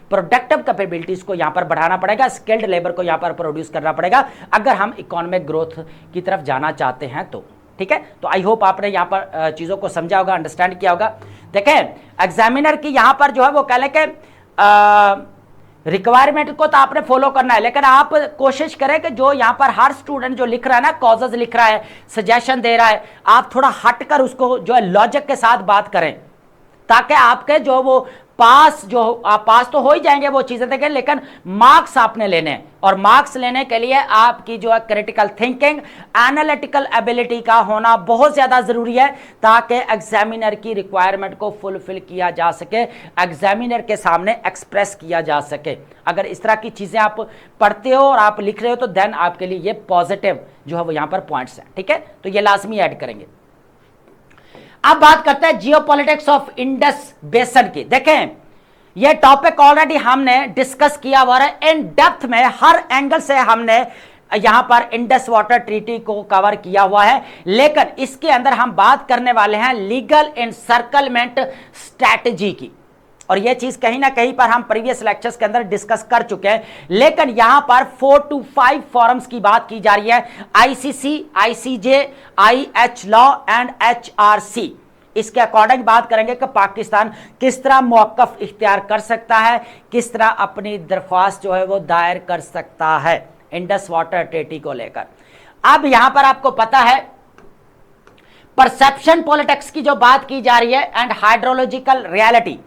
प्रोडक्टिव कैपेबिलिटीज को यहां पर बढ़ाना पड़ेगा, स्किल्ड लेबर को यहां पर प्रोड्यूस करना पड़ेगा अगर हम इकोनॉमिक ग्रोथ की तरफ जाना चाहते हैं तो, ठीक है। तो आई होप आपने यहां पर चीजों को समझा होगा, अंडरस्टैंड किया होगा। देखें, एग्जामिनर की यहां पर जो है वो कह लें कि रिक्वायरमेंट को तो आपने फॉलो करना है, लेकिन आप कोशिश करें कि जो यहां पर हर स्टूडेंट जो लिख रहा है ना, कॉजेज लिख रहा है, सजेशन दे रहा है, आप थोड़ा हटकर उसको जो है लॉजिक के साथ बात करें, ताकि आपके जो वो आप पास तो हो ही जाएंगे वो चीजें देखें, लेकिन मार्क्स आपने लेने हैं। और मार्क्स लेने के लिए आपकी जो है क्रिटिकल थिंकिंग, एनालिटिकल एबिलिटी का होना बहुत ज्यादा जरूरी है, ताकि एग्जामिनर की रिक्वायरमेंट को फुलफिल किया जा सके, एग्जामिनर के सामने एक्सप्रेस किया जा सके। अगर इस तरह की चीजें आप पढ़ते हो और आप लिख रहे हो तो देन आपके लिए ये पॉजिटिव जो है वो यहां पर पॉइंट्स हैं, ठीक है। तो ये लाजमी ऐड करेंगे। अब बात करते हैं जियोपॉलिटिक्स ऑफ इंडस बेसन की। देखें, यह टॉपिक ऑलरेडी हमने डिस्कस किया हुआ है इन डेप्थ में, हर एंगल से हमने यहां पर इंडस वाटर ट्रीटी को कवर किया हुआ है, लेकिन इसके अंदर हम बात करने वाले हैं लीगल एनसर्कलमेंट स्ट्रैटेजी की। और यह चीज कहीं ना कहीं पर हम प्रीवियस लेक्चर्स के अंदर डिस्कस कर चुके हैं, लेकिन यहां पर 4 to 5 फॉरम्स की बात की जा रही है, ICC, ICJ, IH law and HRC. इसके अकॉर्डिंग बात करेंगे कि पाकिस्तान किस तरह मौकफ इख्तियार कर सकता है, किस तरह अपनी दरख्वास्त जो है वो दायर कर सकता है इंडस वाटर ट्रीटी को लेकर। अब यहां पर आपको पता है परसेप्शन पॉलिटिक्स की जो बात की जा रही है एंड हाइड्रोलॉजिकल रियलिटी।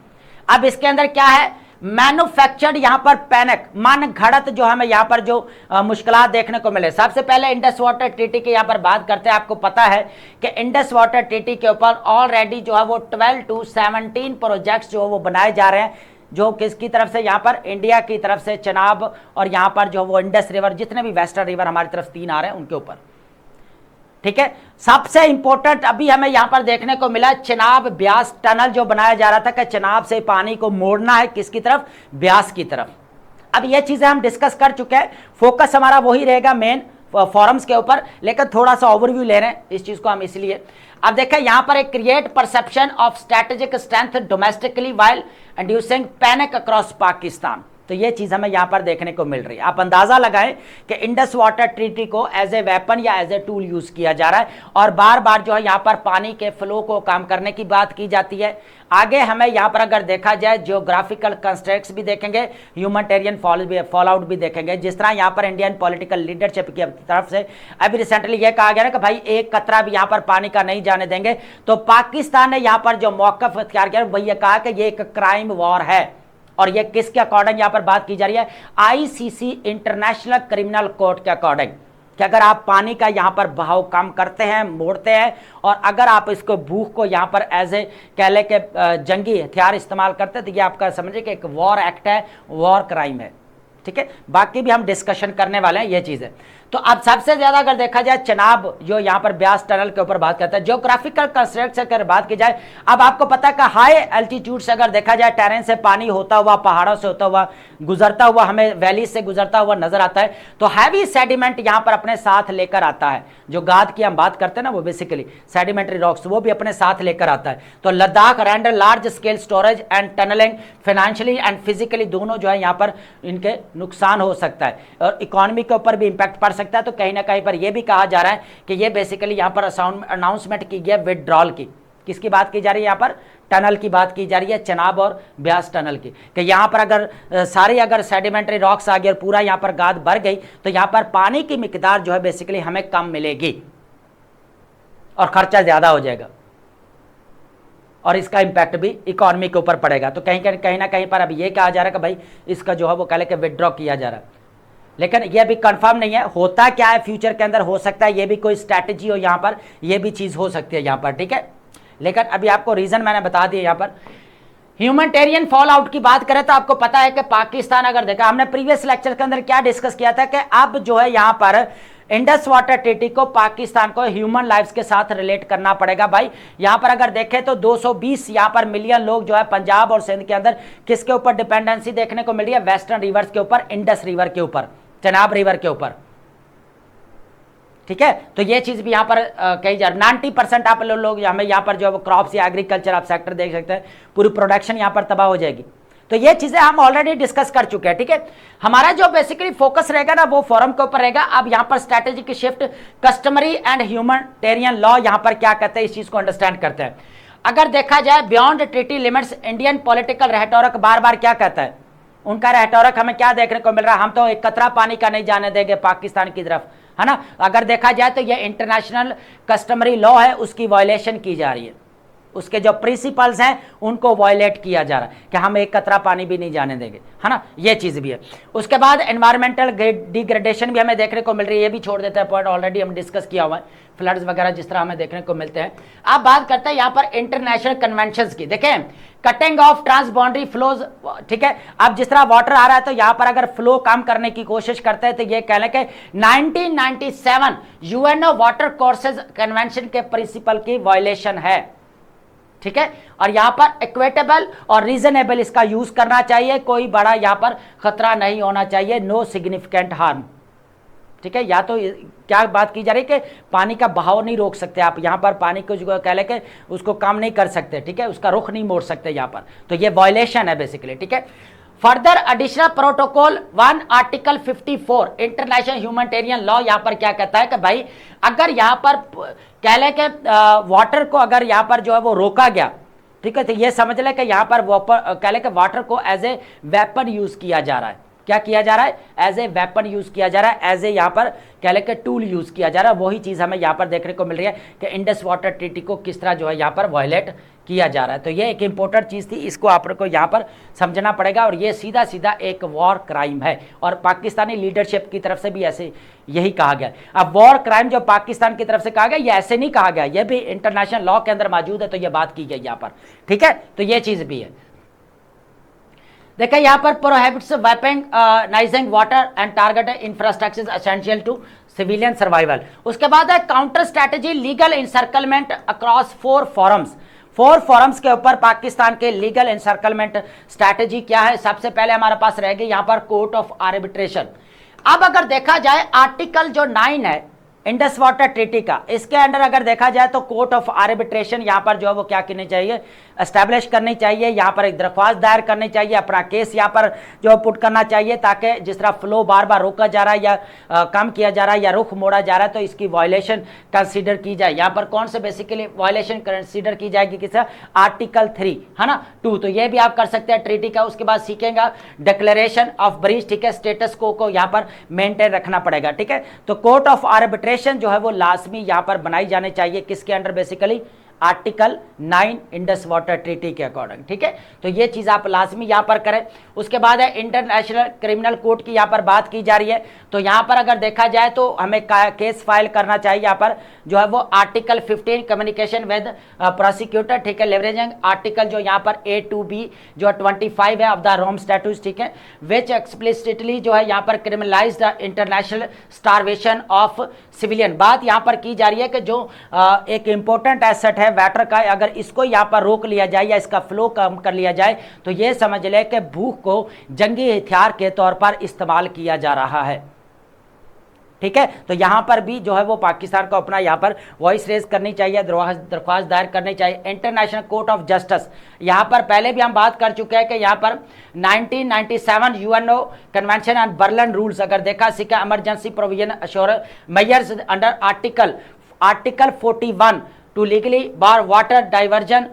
अब इसके अंदर क्या है? मैन्युफैक्चर्ड यहां पर पैनिक, मन घड़त जो हमें यहां पर जो मुश्किलात देखने को मिले। सबसे पहले इंडस वाटर ट्रीटी की यहां पर बात करते हैं। आपको पता है कि इंडस वाटर ट्रीटी के ऊपर ऑलरेडी जो है वो 12 to 17 प्रोजेक्ट्स जो वो बनाए जा रहे हैं, जो किसकी तरफ से? यहां पर इंडिया की तरफ से चनाब और यहां पर जो वो इंडस रिवर, जितने भी वेस्टर्न रिवर हमारी तरफ 3 आ रहे हैं उनके ऊपर, ठीक है। सबसे इंपॉर्टेंट अभी हमें यहां पर देखने को मिला चनाब ब्यास टनल जो बनाया जा रहा था कि चनाब से पानी को मोड़ना है किसकी तरफ? ब्यास की तरफ। अब ये चीजें हम डिस्कस कर चुके हैं, फोकस हमारा वही रहेगा मेन फॉरम्स के ऊपर, लेकिन थोड़ा सा ओवरव्यू ले रहे हैं इस चीज को हम इसलिए। अब देखें यहां पर एक create perception of strategic strength domestically while inducing panic across Pakistan. तो ये चीज हमें यहां पर देखने को मिल रही है। आप अंदाजा लगाएं कि इंडस वाटर ट्रीटी को एज ए वेपन या एज ए टूल यूज किया जा रहा है, और बार बार जो है यहां पर पानी के फ्लो को कम करने की बात की जाती है। आगे हमें यहां पर अगर देखा जाए जियोग्राफिकल कंस्ट्रेंट्स भी देखेंगे, ह्यूमैनिटेरियन फॉल आउट भी देखेंगे। जिस तरह यहां पर इंडियन पॉलिटिकल लीडरशिप की तरफ से अभी रिसेंटली यह कहा गया ना कि भाई एक कतरा भी यहां पर पानी का नहीं जाने देंगे, तो पाकिस्तान ने यहां पर जो मौकफ इख्तियार किया वही कहा कि यह एक क्राइम वॉर है। और ये किसके अकॉर्डिंग यहां पर बात की जा रही है? आईसीसी इंटरनेशनल क्रिमिनल कोर्ट के अकॉर्डिंग, कि अगर आप पानी का यहां पर बहाव कम करते हैं, मोड़ते हैं, और अगर आप इसको भूख को यहां पर एज ए कह ले के जंगी हथियार इस्तेमाल करते हैं, तो ये आपका समझिए कि एक वॉर एक्ट है, वॉर क्राइम है, ठीक है। बाकी भी हम डिस्कशन करने वाले हैं ये चीजें। तो अब सबसे ज्यादा अगर देखा जाए चनाब जो यहाँ पर ब्यास टनल के ऊपर बात करता है। ज्योग्राफिकल कंस्ट्रक्ट से अगर बात की जाए, अब आपको पता है कि हाई एल्टीट्यूड से अगर देखा जाए टेरेन से पानी होता हुआ, पहाड़ों से होता हुआ, गुजरता हुआ, हमें वैली से गुजरता हुआ नजर आता है। तो हैवी सेडिमेंट यहाँ पर अपने साथ लेकर आता है। जो गाद की हम बात करते हैं ना, वो बेसिकली सेडिमेंट्री रॉक्स, वो भी अपने साथ लेकर आता है। तो Ladakh render large scale storage and tunnelling financially and physically दोनों जो है यहाँ पर इनके नुकसान हो सकता है और इकोनॉमी के ऊपर भी इंपैक्ट पड़ सकता है। तो कहीं ना कहीं पर यह भी कहा जा रहा है कि ये बेसिकली यहाँ पर अनाउंसमेंट की गई है विथड्रॉल की। किसकी बात की जा रही है यहाँ पर? टनल की बात की जा रही है, चनाब और ब्यास टनल की, कि यहाँ पर अगर सारी अगर सेडिमेंट्री रॉक्स आ गई और पूरा यहाँ पर गाद भर गई तो यहाँ पर पानी की मिकदार जो है बेसिकली हमें कम मिलेगी और खर्चा ज्यादा हो जाएगा और इसका इंपैक्ट भी इकोनॉमी के ऊपर पड़ेगा। तो कहीं ना कहीं पर अब ये कहा जा रहा है कि भाई इसका जो है वो कह लेके विथड्रॉ किया जा रहा है, लेकिन यह भी कंफर्म नहीं है। होता क्या है फ्यूचर के अंदर, हो सकता है ये भी कोई स्ट्रैटेजी हो यहाँ पर, ये भी चीज हो सकती है यहाँ पर, ठीक है। लेकिन अभी आपको रीजन मैंने बता दिया। यहाँ पर ह्यूमैनिटेरियन फॉल आउट की बात करें तो आपको पता है कि पाकिस्तान, अगर देखा हमने प्रीवियस लेक्चर के अंदर क्या डिस्कस किया था कि अब जो है यहाँ पर इंडस वाटर ट्रीटी को पाकिस्तान को ह्यूमन लाइफ्स के साथ रिलेट करना पड़ेगा। भाई यहाँ पर अगर देखें तो 220 यहाँ पर मिलियन लोग जो है पंजाब और सिंध के अंदर किसके ऊपर डिपेंडेंसी देखने को मिल रही है? वेस्टर्न रिवर्स के ऊपर, इंडस रिवर के ऊपर, चनाब रिवर के ऊपर, ठीक है। तो ये चीज भी यहाँ पर कही जा रही है। 90% आप लोग हमें यहाँ पर जो है क्रॉप्स या एग्रीकल्चर आप सेक्टर देख सकते हैं, पूरी प्रोडक्शन यहाँ पर तबाह हो जाएगी। तो ये चीजें हम ऑलरेडी डिस्कस कर चुके हैं, ठीक है। हमारा जो बेसिकली फोकस रहेगा ना वो फोरम के ऊपर रहेगा। अब यहाँ पर स्ट्रैटेजी की shift, customary and humanitarian law यहाँ पर क्या कहते हैं, इस चीज को अंडरस्टैंड करते हैं। अगर देखा जाए beyond treaty limits, Indian political rhetoric बार बार क्या कहता है? उनका रेटोरिक हमें क्या देखने को मिल रहा है? हम तो एक कतरा पानी का नहीं जाने देंगे पाकिस्तान की तरफ, है ना। अगर देखा जाए तो ये इंटरनेशनल कस्टमरी लॉ है, उसकी वायलेशन की जा रही है, उसके जो प्रिंसिपल्स हैं उनको वायलेट किया जा रहा है कि हम एक कतरा पानी भी नहीं जाने देंगे, है ना। ये चीज भी है। उसके बाद एनवायरमेंटल डिग्रेडेशन भी हमें देखने को मिल रही है, ये भी छोड़ देते हैं, पॉइंट ऑलरेडी हम डिस्कस किया हुआ है, फ्लड्स वगैरह जिस तरह हमें देखने को मिलते हैं। अब बात करते हैं यहाँ पर इंटरनेशनल कन्वेंशंस की। देखें cutting off trans boundary flows, ठीक है। अब जिस तरह वाटर आ रहा है तो यहाँ पर अगर फ्लो कम करने की कोशिश करते हैं तो ये कह लें कि 1997 यूएनओ वाटर कोर्सेज कन्वेंशन के प्रिंसिपल की वायलेशन है, ठीक है। और यहां पर इक्वेटेबल और रीजनेबल इसका यूज करना चाहिए, कोई बड़ा यहां पर खतरा नहीं होना चाहिए, नो सिग्निफिकेंट हार्म, ठीक है। या तो क्या बात की जा रही है कि पानी का बहाव नहीं रोक सकते आप, यहां पर पानी को जो कह लेके उसको कम नहीं कर सकते, ठीक है, उसका रुख नहीं मोड़ सकते यहां पर। तो ये वायलेशन है बेसिकली, ठीक है। Further additional protocol 1 article 54 international humanitarian law यहाँ पर क्या कहता है कि भाई अगर यहाँ पर कह लें कि वाटर को अगर यहाँ पर जो है वो रोका गया, ठीक है, तो ये समझ लें कि यहाँ पर कह लें कि वाटर को एज ए वेपन यूज किया जा रहा है। क्या किया जा रहा है? एज ए वेपन यूज किया जा रहा है, एज ए यहाँ पर कह लें कि टूल यूज किया जा रहा है। वही चीज हमें यहाँ पर देखने को मिल रही है कि इंडस वाटर ट्रीटी को किस तरह जो है यहाँ पर वायलेट किया जा रहा है। तो ये एक इंपॉर्टेंट चीज थी, इसको आपको यहाँ पर समझना पड़ेगा और ये सीधा सीधा एक वॉर क्राइम है और पाकिस्तानी लीडरशिप की तरफ से भी ऐसे यही कहा गया। अब वॉर क्राइम जो पाकिस्तान की तरफ से कहा गया, ये ऐसे नहीं कहा गया, ये भी इंटरनेशनल लॉ के अंदर मौजूद है, तो ये बात की गई यहाँ पर, ठीक है। तो ये चीज भी है। देखिए यहाँ पर prohibits weaponising water and target infrastructure essential to civilian survival. उसके बाद है counter strategy legal encirclement across 4 forums. 4 forums के ऊपर पाकिस्तान के लीगल इंसर्कलमेंट स्ट्रैटेजी क्या है? सबसे पहले हमारे पास रहेगी यहाँ पर कोर्ट ऑफ आर्बिट्रेशन। अब अगर देखा जाए आर्टिकल जो 9 है इंडस वाटर ट्रीटी का, इसके अंडर अगर देखा जाए तो कोर्ट ऑफ आर्बिट्रेशन यहाँ पर जो है वो क्या करनी चाहिए? एस्टैब्लिश करनी चाहिए, यहाँ पर एक दरख्वास्त दायर करनी चाहिए, अपना केस यहाँ पर जो पुट करना चाहिए, ताकि जिस तरह फ्लो बार बार रोका जा रहा है या कम किया जा रहा है या रुख मोड़ा जा रहा है तो इसकी वायलेशन कंसीडर की जाए। यहाँ पर कौन से बेसिकली वायलेशन कंसीडर की जाएगी? किस आर्टिकल 3 है ना 2, तो ये भी आप कर सकते हैं ट्रीटी का। उसके बाद सीखेंगे डिक्लेरेशन ऑफ ब्रीच, ठीक है, स्टेटस को यहाँ पर मेंटेन रखना पड़ेगा, ठीक है। तो कोर्ट ऑफ आर्बिट्रेशन जो है वो लाजमी यहाँ पर बनाई जाने चाहिए, किसके under? Basically article 9 Indus water treaty के अकॉर्डिंग, ठीक है। तो ये चीज़ आप लाजमी यहाँ पर करें। उसके बाद है इंटरनेशनल क्रिमिनल कोर्ट की यहाँ पर बात की जा रही है। तो यहाँ पर अगर देखा जाए तो हमें केस फाइल करना चाहिए यहाँ पर जो है वो आर्टिकल 15 कम्युनिकेशन विद प्रोसिक्यूटर, ठीक है, लेवरेजिंग आर्टिकल जो यहाँ पर A to B जो 25 है ऑफ द रोम स्टैट्यूट, ठीक है, विच एक्सप्लिसिटली जो है यहाँ पर criminalise the international starvation of civilian. बात यहाँ पर की जा रही है कि जो एक इंपॉर्टेंट एसेट है वाटर का, अगर इसको यहाँ पर रोक लिया जाए या इसका फ्लो कम कर लिया जाए तो ये समझ ले कि भूख को जंगी हथियार के तौर पर इस्तेमाल किया जा रहा है, ठीक है। तो यहाँ पर भी जो है वो पाकिस्तान को अपना यहाँ पर वॉइस रेज करनी चाहिए, दरख्वास्त दायर करनी चाहिए। इंटरनेशनल कोर्ट ऑफ जस्टिस, यहाँ पर पहले भी हम बात कर चुके हैं कि यहाँ पर 1997 UNO convention and Berlin rules अगर देखा सीखा emergency provision assure measures under article 41 to legally bar water diversion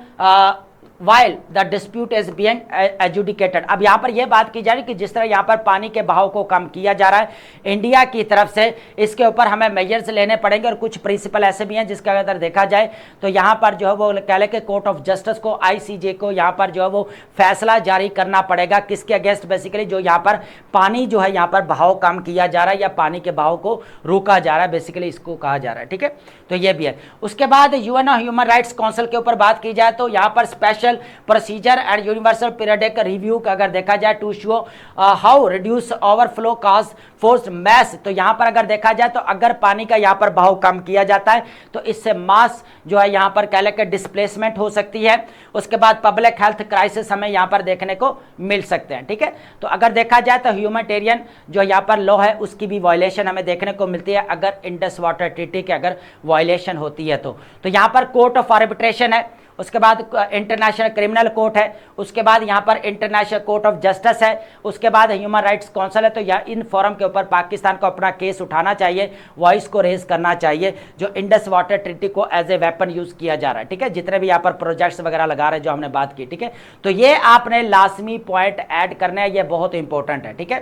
while the dispute is being adjudicated. अब यहाँ पर यह बात की जा रही है कि जिस तरह यहाँ पर पानी के बहाव को कम किया जा रहा है इंडिया की तरफ से, इसके ऊपर हमें मेजर्स लेने पड़ेंगे और कुछ प्रिंसिपल ऐसे भी हैं जिसका अगर देखा जाए तो यहाँ पर जो है वो कह लें कि कोर्ट ऑफ जस्टिस को, आईसीजे को यहाँ पर जो है वो फैसला जारी करना पड़ेगा किसके अगेंस्ट, बेसिकली जो यहाँ पर पानी जो है यहाँ पर बहाव कम किया जा रहा है या पानी के बहाव को रोका जा रहा है, बेसिकली इसको कहा जा रहा है, ठीक है। तो ये भी है। उसके बाद यूएनओ ह्यूमन राइट्स काउंसिल के ऊपर बात की जाए तो यहाँ पर special procedure and universal periodic review का अगर देखा जाए to show how reduce overflow cause force mass. तो यहाँ पर अगर देखा जाए तो अगर पानी का यहाँ पर बहाव कम किया जाता है तो इससे मास जो है यहाँ पर कह लेकर डिस्प्लेसमेंट हो सकती है। उसके बाद पब्लिक हेल्थ क्राइसिस हमें यहाँ पर देखने को मिल सकते हैं, ठीक है। तो अगर देखा जाए तो ह्यूमैनिटेरियन जो यहाँ पर लॉ है उसकी भी वायलेशन हमें देखने को मिलती है अगर इंडस वाटर ट्रीटी के अगर वायलेशन होती है तो यहाँ पर कोर्ट ऑफ आर्बिट्रेशन है। उसके बाद इंटरनेशनल क्रिमिनल कोर्ट है। उसके बाद यहाँ पर इंटरनेशनल कोर्ट ऑफ जस्टिस है। उसके बाद ह्यूमन राइट्स काउंसिल है। तो या इन फोरम के ऊपर पाकिस्तान को अपना केस उठाना चाहिए, वॉइस को रेज करना चाहिए जो इंडस वाटर ट्रीटी को एज ए वेपन यूज किया जा रहा है, ठीक है। जितने भी यहाँ पर प्रोजेक्ट्स वगैरह लगा रहे हैं जो हमने बात की, ठीक है। तो ये आपने लाजमी पॉइंट ऐड करना है, ये बहुत इंपॉर्टेंट है, ठीक है।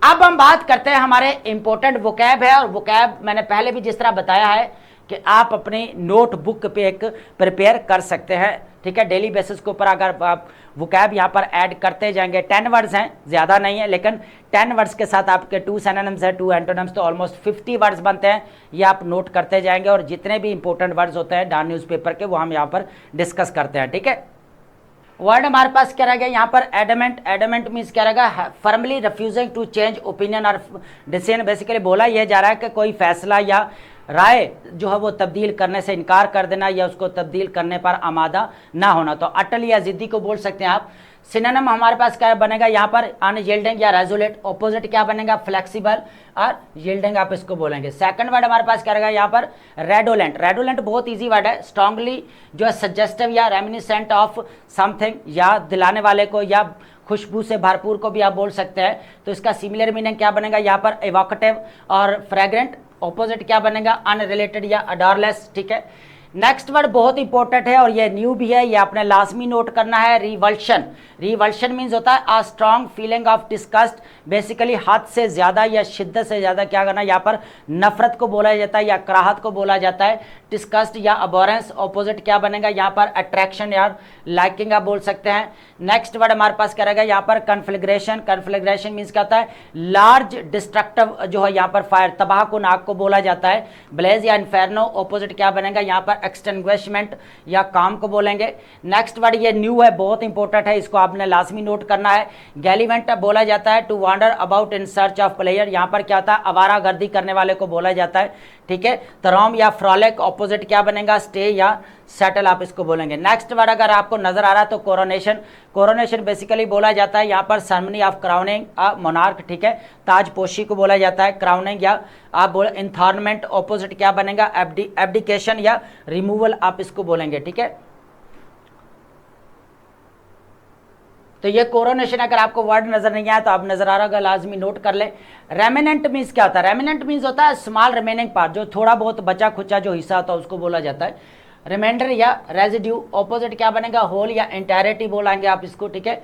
अब हम बात करते हैं हमारे इंपॉर्टेंट वोकैब है, और वोकैब मैंने पहले भी जिस तरह बताया है कि आप अपनी नोटबुक पे एक प्रिपेयर कर सकते हैं, ठीक है। डेली बेसिस के ऊपर अगर आप वोकैब यहाँ पर ऐड करते जाएंगे, 10 वर्ड्स हैं, ज़्यादा नहीं है, लेकिन 10 वर्ड्स के साथ आपके 2 सिनोनिम्स है, 2 एंटोनिम्स, तो ऑलमोस्ट 50 वर्ड्स बनते हैं। ये आप नोट करते जाएंगे और जितने भी इंपॉर्टेंट वर्ड्स होते हैं डॉन न्यूज़पेपर के वो हम यहाँ पर डिस्कस करते हैं, ठीक है। वर्ड हमारे पास क्या रहेगा यहाँ पर एडमेंट। एडमेंट मीन्स क्या रहेगा, firmly refusing to change opinion और डिसीजन। बेसिकली बोला यह जा रहा है कि कोई फैसला या राय जो है वो तब्दील करने से इनकार कर देना या उसको तब्दील करने पर आमादा ना होना। तो अटल या जिद्दी को बोल सकते हैं आप। सिनोनिम हमारे पास क्या बनेगा यहाँ पर, अनयील्डिंग या रेजोलेट। ऑपोजिट क्या बनेगा, फ्लेक्सिबल और यील्डिंग आप इसको बोलेंगे। सेकंड वर्ड हमारे पास क्या रहेगा यहाँ पर, रेडोलेंट। रेडोलेंट बहुत इजी वर्ड है, स्ट्रांगली जो है सजेस्टिव या रेमिनिसेंट ऑफ समथिंग, या दिलाने वाले को या खुशबू से भरपूर को भी आप बोल सकते हैं। तो इसका सिमिलर मीनिंग क्या बनेगा यहाँ पर, एवोकेटिव और फ्रेग्रेंट। ऑपोजिट क्या बनेगा, अनरिलेटेड या अडॉरलेस, ठीक है। नेक्स्ट वर्ड बहुत इंपॉर्टेंट है और ये न्यू भी है, ये आपने लाजमी नोट करना है, रिवल्शन। रिवल्शन मीन्स होता है a strong feeling of disgust. Basically हद से ज़्यादा या शिद्दत से ज़्यादा क्या करना, यहाँ पर नफरत को बोला जाता है या कराहत को बोला जाता है, डिस्गस्ट या अबोरेंस। ऑपोजिट क्या बनेगा यहाँ पर, अट्रैक्शन या लाइकिंग आप बोल सकते हैं। नेक्स्ट वर्ड हमारे पास क्या रहेगा यहाँ पर, कन्फ्लिग्रेशन। कन्फ्लिग्रेशन मीन्स क्या होता है, लार्ज डिस्ट्रक्टिव जो है यहाँ पर फायर, तबाह को नाक को बोला जाता है। ब्लेज या इन्फेर्नो। ऑपोजिट क्या बनेगा यहाँ पर, एक्सटिंग्विशमेंट या काम को बोलेंगे। नेक्स्ट वर्ड ये न्यू है, बहुत इंपॉर्टेंट है, इसको आपने लाजमी नोट करना है। गैलीवेंट बोला जाता है to wander about in search of player. यहाँ पर क्या होता है, आवारागर्दी करने वाले को बोला जाता है, ठीक है। तरोम या फ्रॉलिक। ऑपोजिट क्या बनेगा, स्टे या सेटल आप इसको बोलेंगे। नेक्स्ट वर्ड अगर आपको नजर आ रहा है तो कोरोनेशन। कोरोनेशन बेसिकली बोला जाता है यहाँ पर ceremony of crowning a monarch, ठीक है। ताजपोशी को बोला जाता है, क्राउनिंग या आप बोले इंथॉर्नमेंट। ऑपोजिट क्या बनेगा, एब्डिकेशन या रिमूवल आप इसको बोलेंगे, ठीक है। तो ये कोरोनेशन अगर आपको वर्ड नजर नहीं आया तो आप नजर आ रहा होगा, लाजमी नोट कर ले। रेमिनेंट मीन्स क्या होता है, रेमिनेंट मीन्स होता है स्मॉल रिमेनिंग पार्ट, जो थोड़ा बहुत बचा खुचा जो हिस्सा होता है उसको बोला जाता है रिमाइंडर या रेजिड्यू। ऑपोजिट क्या बनेगा, होल या एंटायरिटी बोलेंगे आप इसको, ठीक है।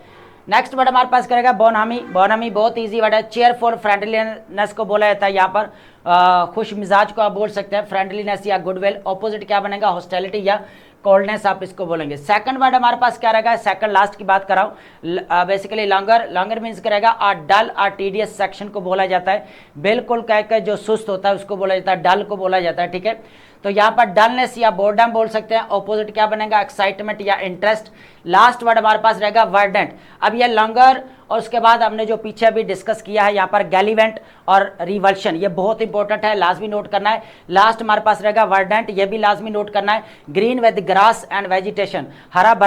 नेक्स्ट वर्ड हमारे पास करेगा बोनहमी। बोनहमी बहुत इजी वर्ड है, चेयरफुल फ्रेंडलीनेस को बोला जाता है यहाँ पर, खुश मिजाज को आप बोल सकते हैं, फ्रेंडलीनेस या गुडविल। ऑपोजिट क्या बनेगा, हॉस्टिलिटी या कोल्डनेस आप इसको बोलेंगे। सेकंड वर्ड हमारे पास क्या रहेगा, सेकंड लास्ट की बात कर रहा हूँ, बेसिकली लॉन्गर। लॉन्गर मीन्स क्या रहेगा, आ डल आ टीडियस सेक्शन को बोला जाता है। बिल्कुल कह के जो सुस्त होता है उसको बोला जाता है, डल को बोला जाता है, ठीक है। तो यहाँ पर डलनेस या बोर्डम बोल सकते हैं। ऑपोजिट क्या बनेगा, एक्साइटमेंट या इंटरेस्ट। लास्ट वर्ड हमारे पास रहेगा वर्डेंट। अब ये लॉन्गर और उसके बाद हमने जो पीछे अभी डिस्कस किया है यहाँ पर गैलीवेंट और रिवल्शन, ये बहुत इंपॉर्टेंट है, लाजमी नोट करना है। लास्ट हमारे पास रहेगा वर्डेंट, ये भी लाजमी नोट करना है। Green with grass and vegetation, हरा भरा